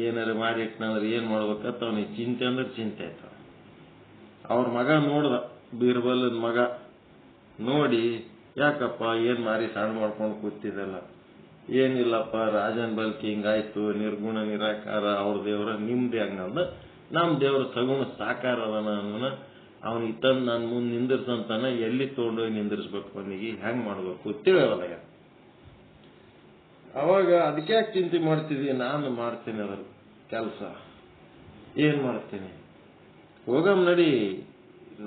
ಏನಾರು ಮಾಡಿಟ್ನಂದ್ರೆ ಏನ್ ಮಾಡ್ಬೇಕಂತ ಅವನಿಗೆ ಚಿಂತೆ ಅಂದ್ರೆ ಚಿಂತೆ ಆಯ್ತು. ಅವ್ರ ಮಗ ನೋಡ್ದ, ಬೀರ್ಬಲನ್ ಮಗ ನೋಡಿ, ಯಾಕಪ್ಪ ಏನ್ ಮಾರಿ ಸಾಣ ಮಾಡ್ಕೊಂಡು ಕೂತಿದಲ್ಲ? ಏನಿಲ್ಲಪ್ಪ, ರಾಜನ್ ಬಲ್ಕಿ ಹಿಂಗಾಯ್ತು, ನಿರ್ಗುಣ ನಿರಾಕಾರ ಅವ್ರ ದೇವ್ರ, ನಿಮ್ದೇ ಹಂಗಂದ. ನಮ್ ದೇವ್ರ ಸಗುಣ ಸಾಕಾರ ಅದನ. ಅವನಿಗೆ ತಂದು ನಾನು ಮುಂದೆ ನಿಂದಿರ್ಸಂತಾನ, ಎಲ್ಲಿ ತೊಗೊಂಡೋಗಿ ನಿಂದಿರ್ಸ್ಬೇಕು, ಅವನಿಗೆ ಹೆಂಗ್ ಮಾಡ್ಬೇಕು ತಿಳಿಯವಲ್ಲ. ಅವಾಗ ಅದಕ್ಕೆ ಯಾಕೆ ಚಿಂತೆ ಮಾಡ್ತಿದ್ವಿ? ನಾನು ಮಾಡ್ತೀನಿ ಅದ್ರ ಕೆಲಸ. ಏನ್ ಮಾಡ್ತೀನಿ? ಹೋಗಮ್ ನಡಿ,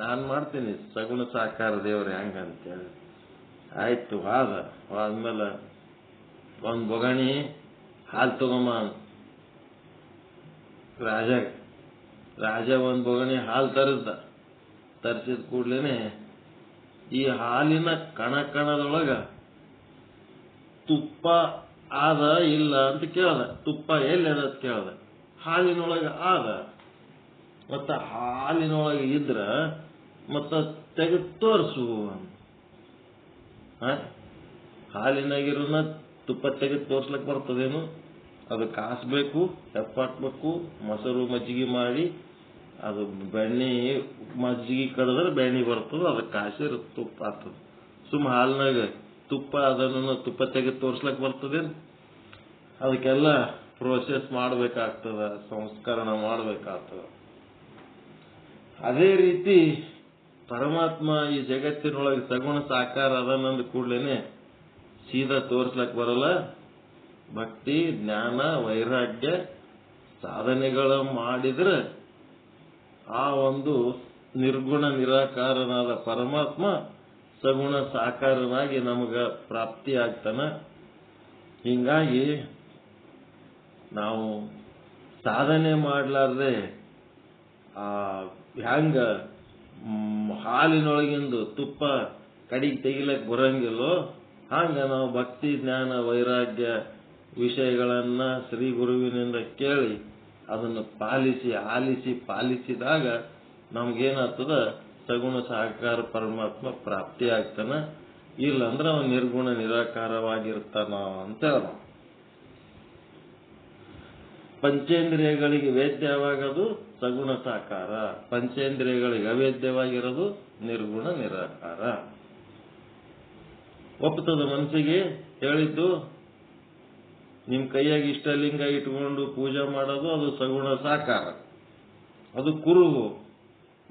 ನಾನ್ ಮಾಡ್ತೀನಿ ಸಗುಣ ಸಾಕಾರ ದೇವ್ರ ಹೆಂಗಂತೇಳಿ. ಆಯ್ತು, ಆದ್ಮೇಲೆ ಒಂದ್ ಬೊಗಣಿ ಹಾಲು ತಗೊಂಬ. ರಾಜ ಒಂದ್ ಬೊಗಣಿ ಹಾಲು ತರಿಸಿದ ಕೂಡ್ಲೇನೆ ಈ ಹಾಲಿನ ಕಣದೊಳಗ ತುಪ್ಪ ಆದ ಇಲ್ಲ ಅಂತ ಕೇಳ್ದ. ತುಪ್ಪ ಎಲ್ಲಿ ಅದ ಅಂತ ಕೇಳ್ದ. ಹಾಲಿನೊಳಗ ಆದ. ಮತ್ತ ಹಾಲಿನೊಳಗೆ ಇದ್ರ ಮತ್ತ ತೆಗೆದು ತೋರ್ಸು. ಹಾಲಿನಾಗಿರೋನ ತುಪ್ಪ ತೆಗೆದು ತೋರ್ಸ್ಲಕ್ ಬರ್ತದೇನು? ಅದು ಕಾಸ್ಬೇಕು, ಹೆಪ್ಪಾಕ್ಬೇಕು, ಮೊಸರು ಮಜ್ಜಿಗೆ ಮಾಡಿ ಅದು ಬೆಣ್ಣೆ ಮಜ್ಜಿಗೆ ಕಡಿದ್ರೆ ಬೆಣ್ಣೆ ಬರ್ತದೆ, ಅದಕ್ಕೆ ಕಾಸಿರ ತುಪ್ಪ ಆಗ್ತದೆ. ಸುಮ್ಮ ಹಾಲಿನಾಗ ತುಪ್ಪ ಅದನ್ನು ತುಪ್ಪ ತೆಗೆದು ತೋರ್ಸ್ಲಕ್ ಬರ್ತದೇನು? ಅದಕ್ಕೆಲ್ಲ ಪ್ರೋಸೆಸ್ ಮಾಡಬೇಕಾಗ್ತದ, ಸಂಸ್ಕರಣ ಮಾಡಬೇಕಾಗ್ತದ. ಅದೇ ರೀತಿ ಪರಮಾತ್ಮ ಈ ಜಗತ್ತಿನೊಳಗೆ ಸಗುಣ ಸಾಕಾರ ಅದನ್ನಂದ ಕೂಡ್ಲೇನೆ ಸೀದಾ ತೋರ್ಸ್ಲಕ್ ಬರಲ್ಲ. ಭಕ್ತಿ, ಜ್ಞಾನ, ವೈರಾಗ್ಯ ಸಾಧನೆಗಳು ಮಾಡಿದ್ರೆ ಆ ಒಂದು ನಿರ್ಗುಣ ನಿರಾಕಾರನಾದ ಪರಮಾತ್ಮ ಸಗುಣ ಸಾಕಾರನಾಗಿ ನಮಗ ಪ್ರಾಪ್ತಿ ಆಗ್ತಾನ. ಹಿಂಗಾಗಿ ನಾವು ಸಾಧನೆ ಮಾಡ್ಲಾರ್ದೆ ಹ್ಯಾಂಗ ಹಾಲಿನೊಳಗಿಂದು ತುಪ್ಪ ಕಡಿಗೆ ತೆಗಿಲಕ್ ಬರಂಗಿಲ್ಲೋ ಹಂಗ ನಾವು ಭಕ್ತಿ, ಜ್ಞಾನ, ವೈರಾಗ್ಯ ವಿಷಯಗಳನ್ನ ಶ್ರೀ ಗುರುವಿನಿಂದ ಕೇಳಿ ಅದನ್ನು ಆಲಿಸಿ ಪಾಲಿಸಿದಾಗ ನಮ್ಗೇನಾಗ್ತದ? ಸಗುಣ ಸಾಕಾರ ಪರಮಾತ್ಮ ಪ್ರಾಪ್ತಿ ಆಗ್ತಾನ. ಇಲ್ಲಂದ್ರೆ ಅವನು ನಿರ್ಗುಣ ನಿರಾಕಾರವಾಗಿರ್ತಾನ ಅಂತ ಹೇಳ. ಪಂಚೇಂದ್ರಿಯಗಳಿಗೆ ವೇದ್ಯವಾಗೋದು ಸಗುಣ ಸಾಕಾರ, ಪಂಚೇಂದ್ರಿಯಗಳಿಗೆ ಅವೇದ್ಯವಾಗಿರೋದು ನಿರ್ಗುಣ ನಿರಾಕಾರ. ಒಪ್ಪುತ್ತದೆ ಮನಸ್ಸಿಗೆ ಹೇಳಿದ್ದು. ನಿಮ್ ಕೈಯಾಗಿ ಇಷ್ಟಲಿಂಗ ಇಟ್ಕೊಂಡು ಪೂಜೆ ಮಾಡೋದು ಅದು ಸಗುಣ ಸಾಕಾರ, ಅದು ಕುರುಹು.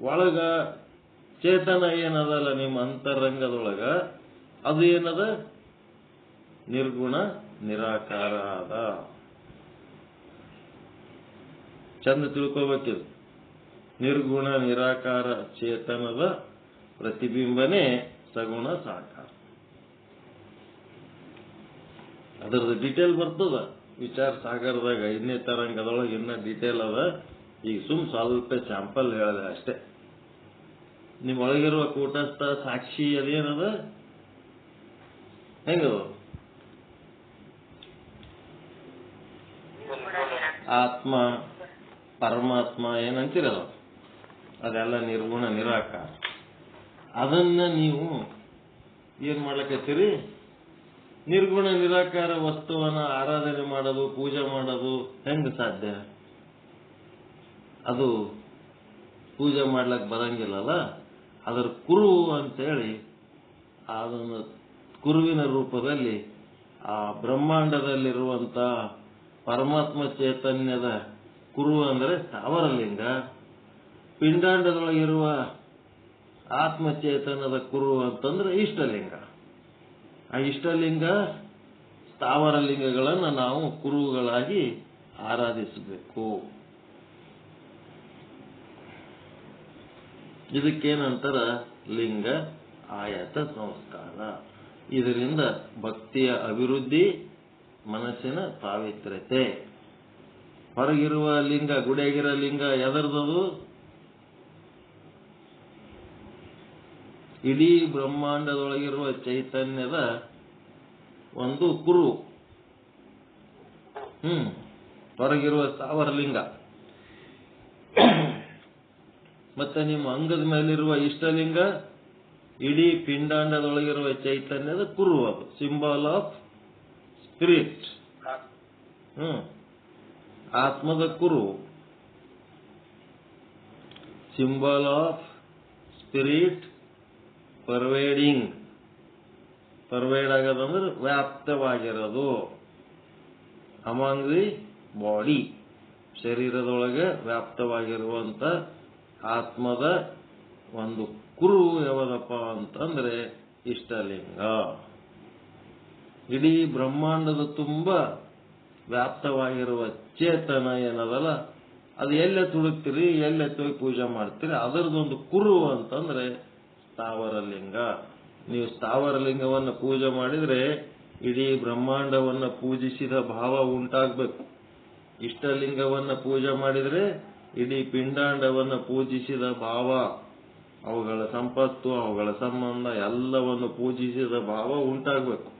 ಒಳಗ ಚೇತನ ಏನದಲ್ಲ ನಿಮ್ಮ ಅಂತರಂಗದೊಳಗ ಅದು ಏನದ? ನಿರ್ಗುಣ ನಿರಾಕಾರ ಅದ. ಚಂದ ತಿಳ್ಕೋಬೇಕಿದು. ನಿರ್ಗುಣ ನಿರಾಕಾರ ಚೇತನದ ಪ್ರತಿಬಿಂಬನೆ ಸಗುಣ ಸಾಕಾರ. ಅದರದ ಡೀಟೇಲ್ ಬರ್ತದ ವಿಚಾರ ಸಾಗರದಾಗ. 5ನೇ ತರಂಗದೊಳಗೆ ಇನ್ನ ಡೀಟೇಲ್ ಅದ. ಈಗ ಸ್ವಲ್ಪ ಸ್ಯಾಂಪಲ್ ಹೇಳಿದೆ ಅಷ್ಟೇ. ನಿಮ್ಮೊಳಗಿರುವ ಕೂಟಸ್ಥ ಸಾಕ್ಷಿ ಅದೇನದ? ಹೆಂಗದು? ಆತ್ಮ, ಪರಮಾತ್ಮ ಏನಂತೀರಲ್ಲ ಅದೆಲ್ಲ ನಿರ್ಗುಣ ನಿರಾಕಾರ. ಅದನ್ನ ನೀವು ಏನ್ ಮಾಡ್ಲಕತ್ತೀರಿ? ನಿರ್ಗುಣ ನಿರಾಕಾರ ವಸ್ತುವನ್ನ ಆರಾಧನೆ ಮಾಡೋದು, ಪೂಜೆ ಮಾಡೋದು ಹೆಂಗ ಸಾಧ್ಯ? ಅದು ಪೂಜೆ ಮಾಡ್ಲಕ್ ಬರಂಗಿಲ್ಲಲ್ಲ. ಅದರ ಕುರು ಅಂತೇಳಿ ಅದನ್ನು ಕುರುವಿನ ರೂಪದಲ್ಲಿ ಆ ಬ್ರಹ್ಮಾಂಡದಲ್ಲಿರುವಂತ ಪರಮಾತ್ಮ ಚೈತನ್ಯದ ಕುರು ಅಂದ್ರೆ ಸ್ಥಾವರಲಿಂಗ, ಪಿಂಡಾಂಡದೊಳಗಿರುವ ಆತ್ಮಚೇತನದ ಕುರು ಅಂತಂದ್ರೆ ಇಷ್ಟಲಿಂಗ. ಆ ಇಷ್ಟಲಿಂಗ ಸ್ಥಾವರ ಲಿಂಗಗಳನ್ನು ನಾವು ಕುರುಗಳಾಗಿ ಆರಾಧಿಸಬೇಕು. ಇದಕ್ಕೇನಂತರ? ಲಿಂಗ ಆಯತ ಸಂಸ್ಕಾರ. ಇದರಿಂದ ಭಕ್ತಿಯ ಅಭಿವೃದ್ಧಿ, ಮನಸ್ಸಿನ ಪಾವಿತ್ರ್ಯತೆ. ಹೊರಗಿರುವ ಲಿಂಗ, ಗುಡಿಯಾಗಿರೋ ಲಿಂಗ ಎದರ್ದದು? ಇಡೀ ಬ್ರಹ್ಮಾಂಡದೊಳಗಿರುವ ಚೈತನ್ಯದ ಒಂದು ಕುರು. ಹೊರಗಿರುವ ಸ್ಥಾವರ ಲಿಂಗ. ಮತ್ತೆ ನಿಮ್ಮ ಅಂಗದ ಮೇಲಿರುವ ಇಷ್ಟಲಿಂಗ ಇಡೀ ಪಿಂಡಾಂಡದೊಳಗಿರುವ ಚೈತನ್ಯದ ಕುರು. ಅದು ಸಿಂಬಲ್ ಆಫ್ ಸ್ಪಿರಿಟ್. ಆತ್ಮದ ಕುರು, symbol of spirit, pervading. Pervade ಆಗೋದಂದ್ರೆ ವ್ಯಾಪ್ತವಾಗಿರೋದು. ಅಮಾಂಗ್ ದಿ ಬಾಡಿ, ಶರೀರದೊಳಗೆ ವ್ಯಾಪ್ತವಾಗಿರುವಂತ ಆತ್ಮದ ಒಂದು ಕುರು ಯಾವದಪ್ಪ ಅಂತಂದ್ರೆ ಇಷ್ಟಲಿಂಗ. ಇಡೀ ಬ್ರಹ್ಮಾಂಡದ ತುಂಬ ವ್ಯಾಪ್ತವಾಗಿರುವ ಚೇತನ ಏನದಲ್ಲ, ಅದು ಎಲ್ಲೇ ತುಡುಕ್ತೀರಿ, ಎಲ್ಲೇ ಹೋಗಿ ಪೂಜೆ ಮಾಡ್ತೀರಿ, ಅದರದೊಂದು ಕುರು ಅಂತಂದ್ರೆ ಸ್ಥಾವರ ಲಿಂಗ. ನೀವು ಸ್ಥಾವರ ಲಿಂಗವನ್ನು ಪೂಜೆ ಮಾಡಿದ್ರೆ ಇಡೀ ಬ್ರಹ್ಮಾಂಡವನ್ನ ಪೂಜಿಸಿದ ಭಾವ ಉಂಟಾಗಬೇಕು. ಇಷ್ಟಲಿಂಗವನ್ನ ಪೂಜೆ ಮಾಡಿದ್ರೆ ಇಡೀ ಪಿಂಡಾಂಡವನ್ನ ಪೂಜಿಸಿದ ಭಾವ, ಅವುಗಳ ಸಂಪತ್ತು, ಅವುಗಳ ಸಂಬಂಧ ಎಲ್ಲವನ್ನು ಪೂಜಿಸಿದ ಭಾವ ಉಂಟಾಗಬೇಕು.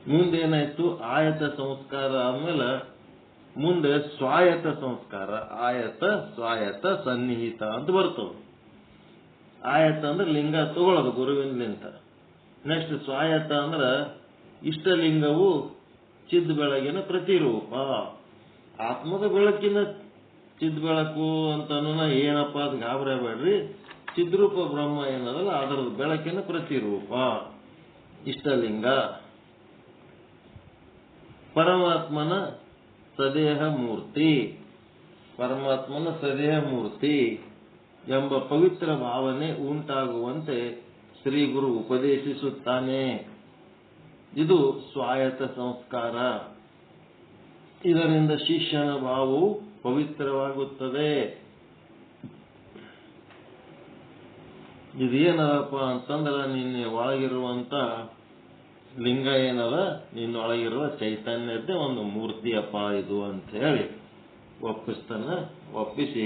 ಮುಂದೇನಾಯ್ತು? ಆಯತ ಸಂಸ್ಕಾರ ಆದ್ಮೇಲೆ ಮುಂದೆ ಸ್ವಾಯತ ಸಂಸ್ಕಾರ. ಆಯತ, ಸ್ವಾಯತ, ಸನ್ನಿಹಿತ ಅಂತ ಬರ್ತವೆ. ಆಯತ ಅಂದ್ರೆ ಲಿಂಗ ತಗೊಳ್ಳೋದು ಗುರುವಿನಿಂದ. ನೆಕ್ಸ್ಟ್ ಸ್ವಾಯತ್ತ ಅಂದ್ರ ಇಷ್ಟಲಿಂಗವು ಚಿದ್ ಬೆಳಗಿನ ಪ್ರತಿರೂಪ. ಆತ್ಮದ ಬೆಳಕಿನ ಚಿದ್ ಬೆಳಕು ಅಂತ ಏನಪ್ಪ ಅದು ಗಾಬರಬೇಡ್ರಿ. ಚಿದ್ರೂಪ ಬ್ರಹ್ಮ ಏನದಲ್ಲ ಅದರ ಬೆಳಕಿನ ಪ್ರತಿರೂಪ ಇಷ್ಟಲಿಂಗ. ಪರಮಾತ್ಮನ ಸದೇಹ ಮೂರ್ತಿ, ಪರಮಾತ್ಮನ ಸದೇಹ ಮೂರ್ತಿ ಎಂಬ ಪವಿತ್ರ ಭಾವನೆ ಉಂಟಾಗುವಂತೆ ಶ್ರೀ ಗುರು ಉಪದೇಶಿಸುತ್ತಾನೆ. ಇದು ಸ್ವಾಯತ್ತ ಸಂಸ್ಕಾರ. ಇದರಿಂದ ಶಿಷ್ಯನ ಭಾವವು ಪವಿತ್ರವಾಗುತ್ತದೆ. ಇದೇನದಪ್ಪ ಅಂತಂದ್ರ ನಿನ್ನ ಒಳಗಿರುವಂತ ಲಿಂಗ ಏನದ, ನಿನ್ನೊಳಗಿರುವ ಚೈತನ್ಯದ್ದೇ ಒಂದು ಮೂರ್ತಿಯಪ್ಪ ಇದು ಅಂತ ಹೇಳಿ ಒಪ್ಪಿಸ್ತಾನ. ಒಪ್ಪಿಸಿ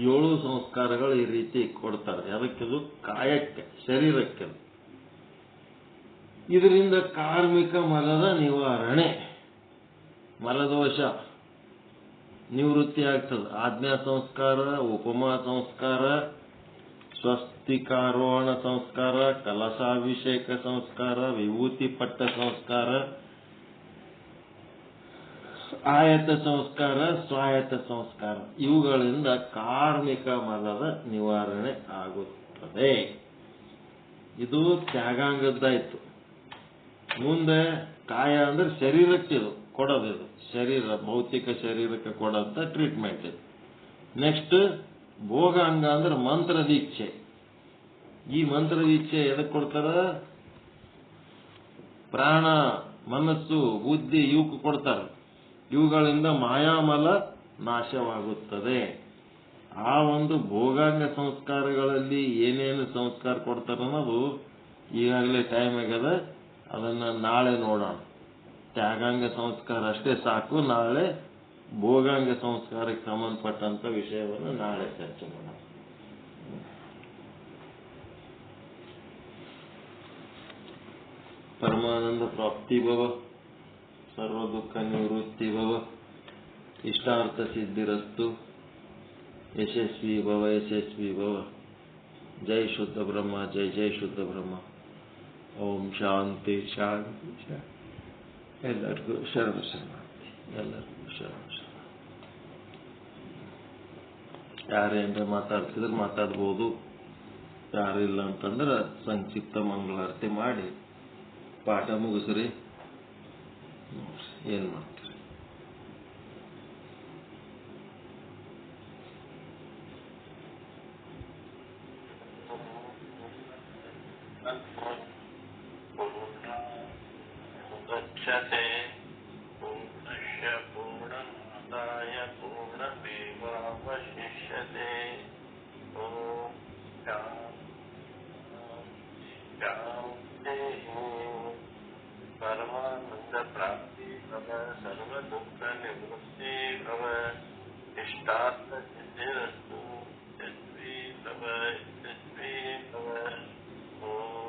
7 ಸಂಸ್ಕಾರಗಳು ಈ ರೀತಿ ಕೊಡ್ತಾರೆ. ಅದಕ್ಕಿದು ಕಾಯಕ್ಕೆ, ಶರೀರಕ್ಕೆ. ಇದರಿಂದ ಕಾರ್ಮಿಕ ಮಲದ ನಿವಾರಣೆ, ಮಲದೋಷ ನಿವೃತ್ತಿ ಆಗ್ತದೆ. ಆಜ್ಞಾ ಸಂಸ್ಕಾರ, ಉಪಮಾ ಸಂಸ್ಕಾರ, ಸ್ವಸ್ತಿಕಾರೋಹಣ ಸಂಸ್ಕಾರ, ಕಲಶಾಭಿಷೇಕ ಸಂಸ್ಕಾರ, ವಿಭೂತಿ ಪಟ್ಟ ಸಂಸ್ಕಾರ, ಆಯತ ಸಂಸ್ಕಾರ, ಸ್ವಾಯತ್ತ ಸಂಸ್ಕಾರ ಇವುಗಳಿಂದ ಕಾರ್ಮಿಕ ಮಲದ ನಿವಾರಣೆ ಆಗುತ್ತದೆ. ಇದು ತ್ಯಾಗಾಂಗದ್ದಾಯ್ತು. ಮುಂದೆ ಕಾಯ ಅಂದ್ರೆ ಶರೀರಕ್ಕೆ ಇದು ಕೊಡೋದು, ಇದು ಶರೀರ ಭೌತಿಕ ಶರೀರಕ್ಕೆ ಕೊಡೋಂತ ಟ್ರೀಟ್ಮೆಂಟ್ ಇದು. ನೆಕ್ಸ್ಟ್ ಭೋಗಾಂಗ ಅಂದ್ರೆ ಮಂತ್ರ ದೀಕ್ಷೆ. ಈ ಮಂತ್ರ ದೀಕ್ಷೆ ಎದಕ್ಕೆ ಕೊಡ್ತಾರ? ಪ್ರಾಣ, ಮನಸ್ಸು, ಬುದ್ಧಿ ಇವಕ್ಕೆ ಕೊಡ್ತಾರೆ. ಇವುಗಳಿಂದ ಮಾಯಾಮಲ ನಾಶವಾಗುತ್ತದೆ. ಆ ಒಂದು ಭೋಗಾಂಗ ಸಂಸ್ಕಾರಗಳಲ್ಲಿ ಏನೇನು ಸಂಸ್ಕಾರ ಕೊಡ್ತಾರೆ ಅನ್ನೋದು ಈಗಾಗಲೇ ಟೈಮ್ ಆಗ್ಯದ. ಅದನ್ನ ನಾಳೆ ನೋಡೋಣ. ತ್ಯಾಗಾಂಗ ಸಂಸ್ಕಾರ ಅಷ್ಟೇ ಸಾಕು. ನಾಳೆ ಭೋಗಾಂಗ ಸಂಸ್ಕಾರಕ್ಕೆ ಸಂಬಂಧಪಟ್ಟಂತ ವಿಷಯವನ್ನು ನಾಳೆ ಚರ್ಚೆ ಮಾಡೋಣ. ಪರಮಾನಂದ ಪ್ರಾಪ್ತಿ ಭವ, ಸರ್ವ ದುಃಖ ನಿವೃತ್ತಿ ಭವ, ಇಷ್ಟಾರ್ಥ ಸಿದ್ಧಿರಸ್ತು, ಯಶಸ್ವಿ ಭವ, ಯಶಸ್ವಿ ಭವ. ಜೈ ಶುದ್ಧ ಬ್ರಹ್ಮ, ಜೈ ಜೈ ಶುದ್ಧ ಬ್ರಹ್ಮ. ಓಂ ಶಾಂತಿ ಶಾಂತಿ ಶಾಂತಿ. ಎಲ್ಲರಿಗೂ ಶರಣ ಶರಣಾರ್ಥಿ. ಎಲ್ಲರಿಗೂ ಶರಣ ಶರಣ. ಯಾರೇನ್ರ ಮಾತಾಡ್ತಿದ್ರೆ ಮಾತಾಡ್ಬೋದು. ಯಾರಿಲ್ಲ ಅಂತಂದ್ರೆ ಸಂಕ್ಷಿಪ್ತ ಮಂಗಳಾರತಿ ಮಾಡಿ ಪಾಠ ಮುಗಿಸ್ರಿ. ಏನ್ ಮಾಡ್ತೀರಿ? ಮುಚ್ಚತೆ ಪೂರ್ಣಶ್ಯ ಪೂರ್ಣಮಾದಾಯ ಪೂರ್ಣಮೇವಾವಶಿಷ್ಯತೆ. ಓಂ ಶಾಂತಿ. ಪರಮಾನಂದ ಪ್ರಾಪ್ತಿ ಭವ, ಸರ್ವ ದುಃಖ ನಿವೃತ್ತಿ ಭವ, ಇಷ್ಟಾರ್ಥ ಸಿದ್ಧಿರಸ್ತು, ಯಶಸ್ವಿ ಭವ, ಯಶಸ್ವಿ ಭವ. ಓಂ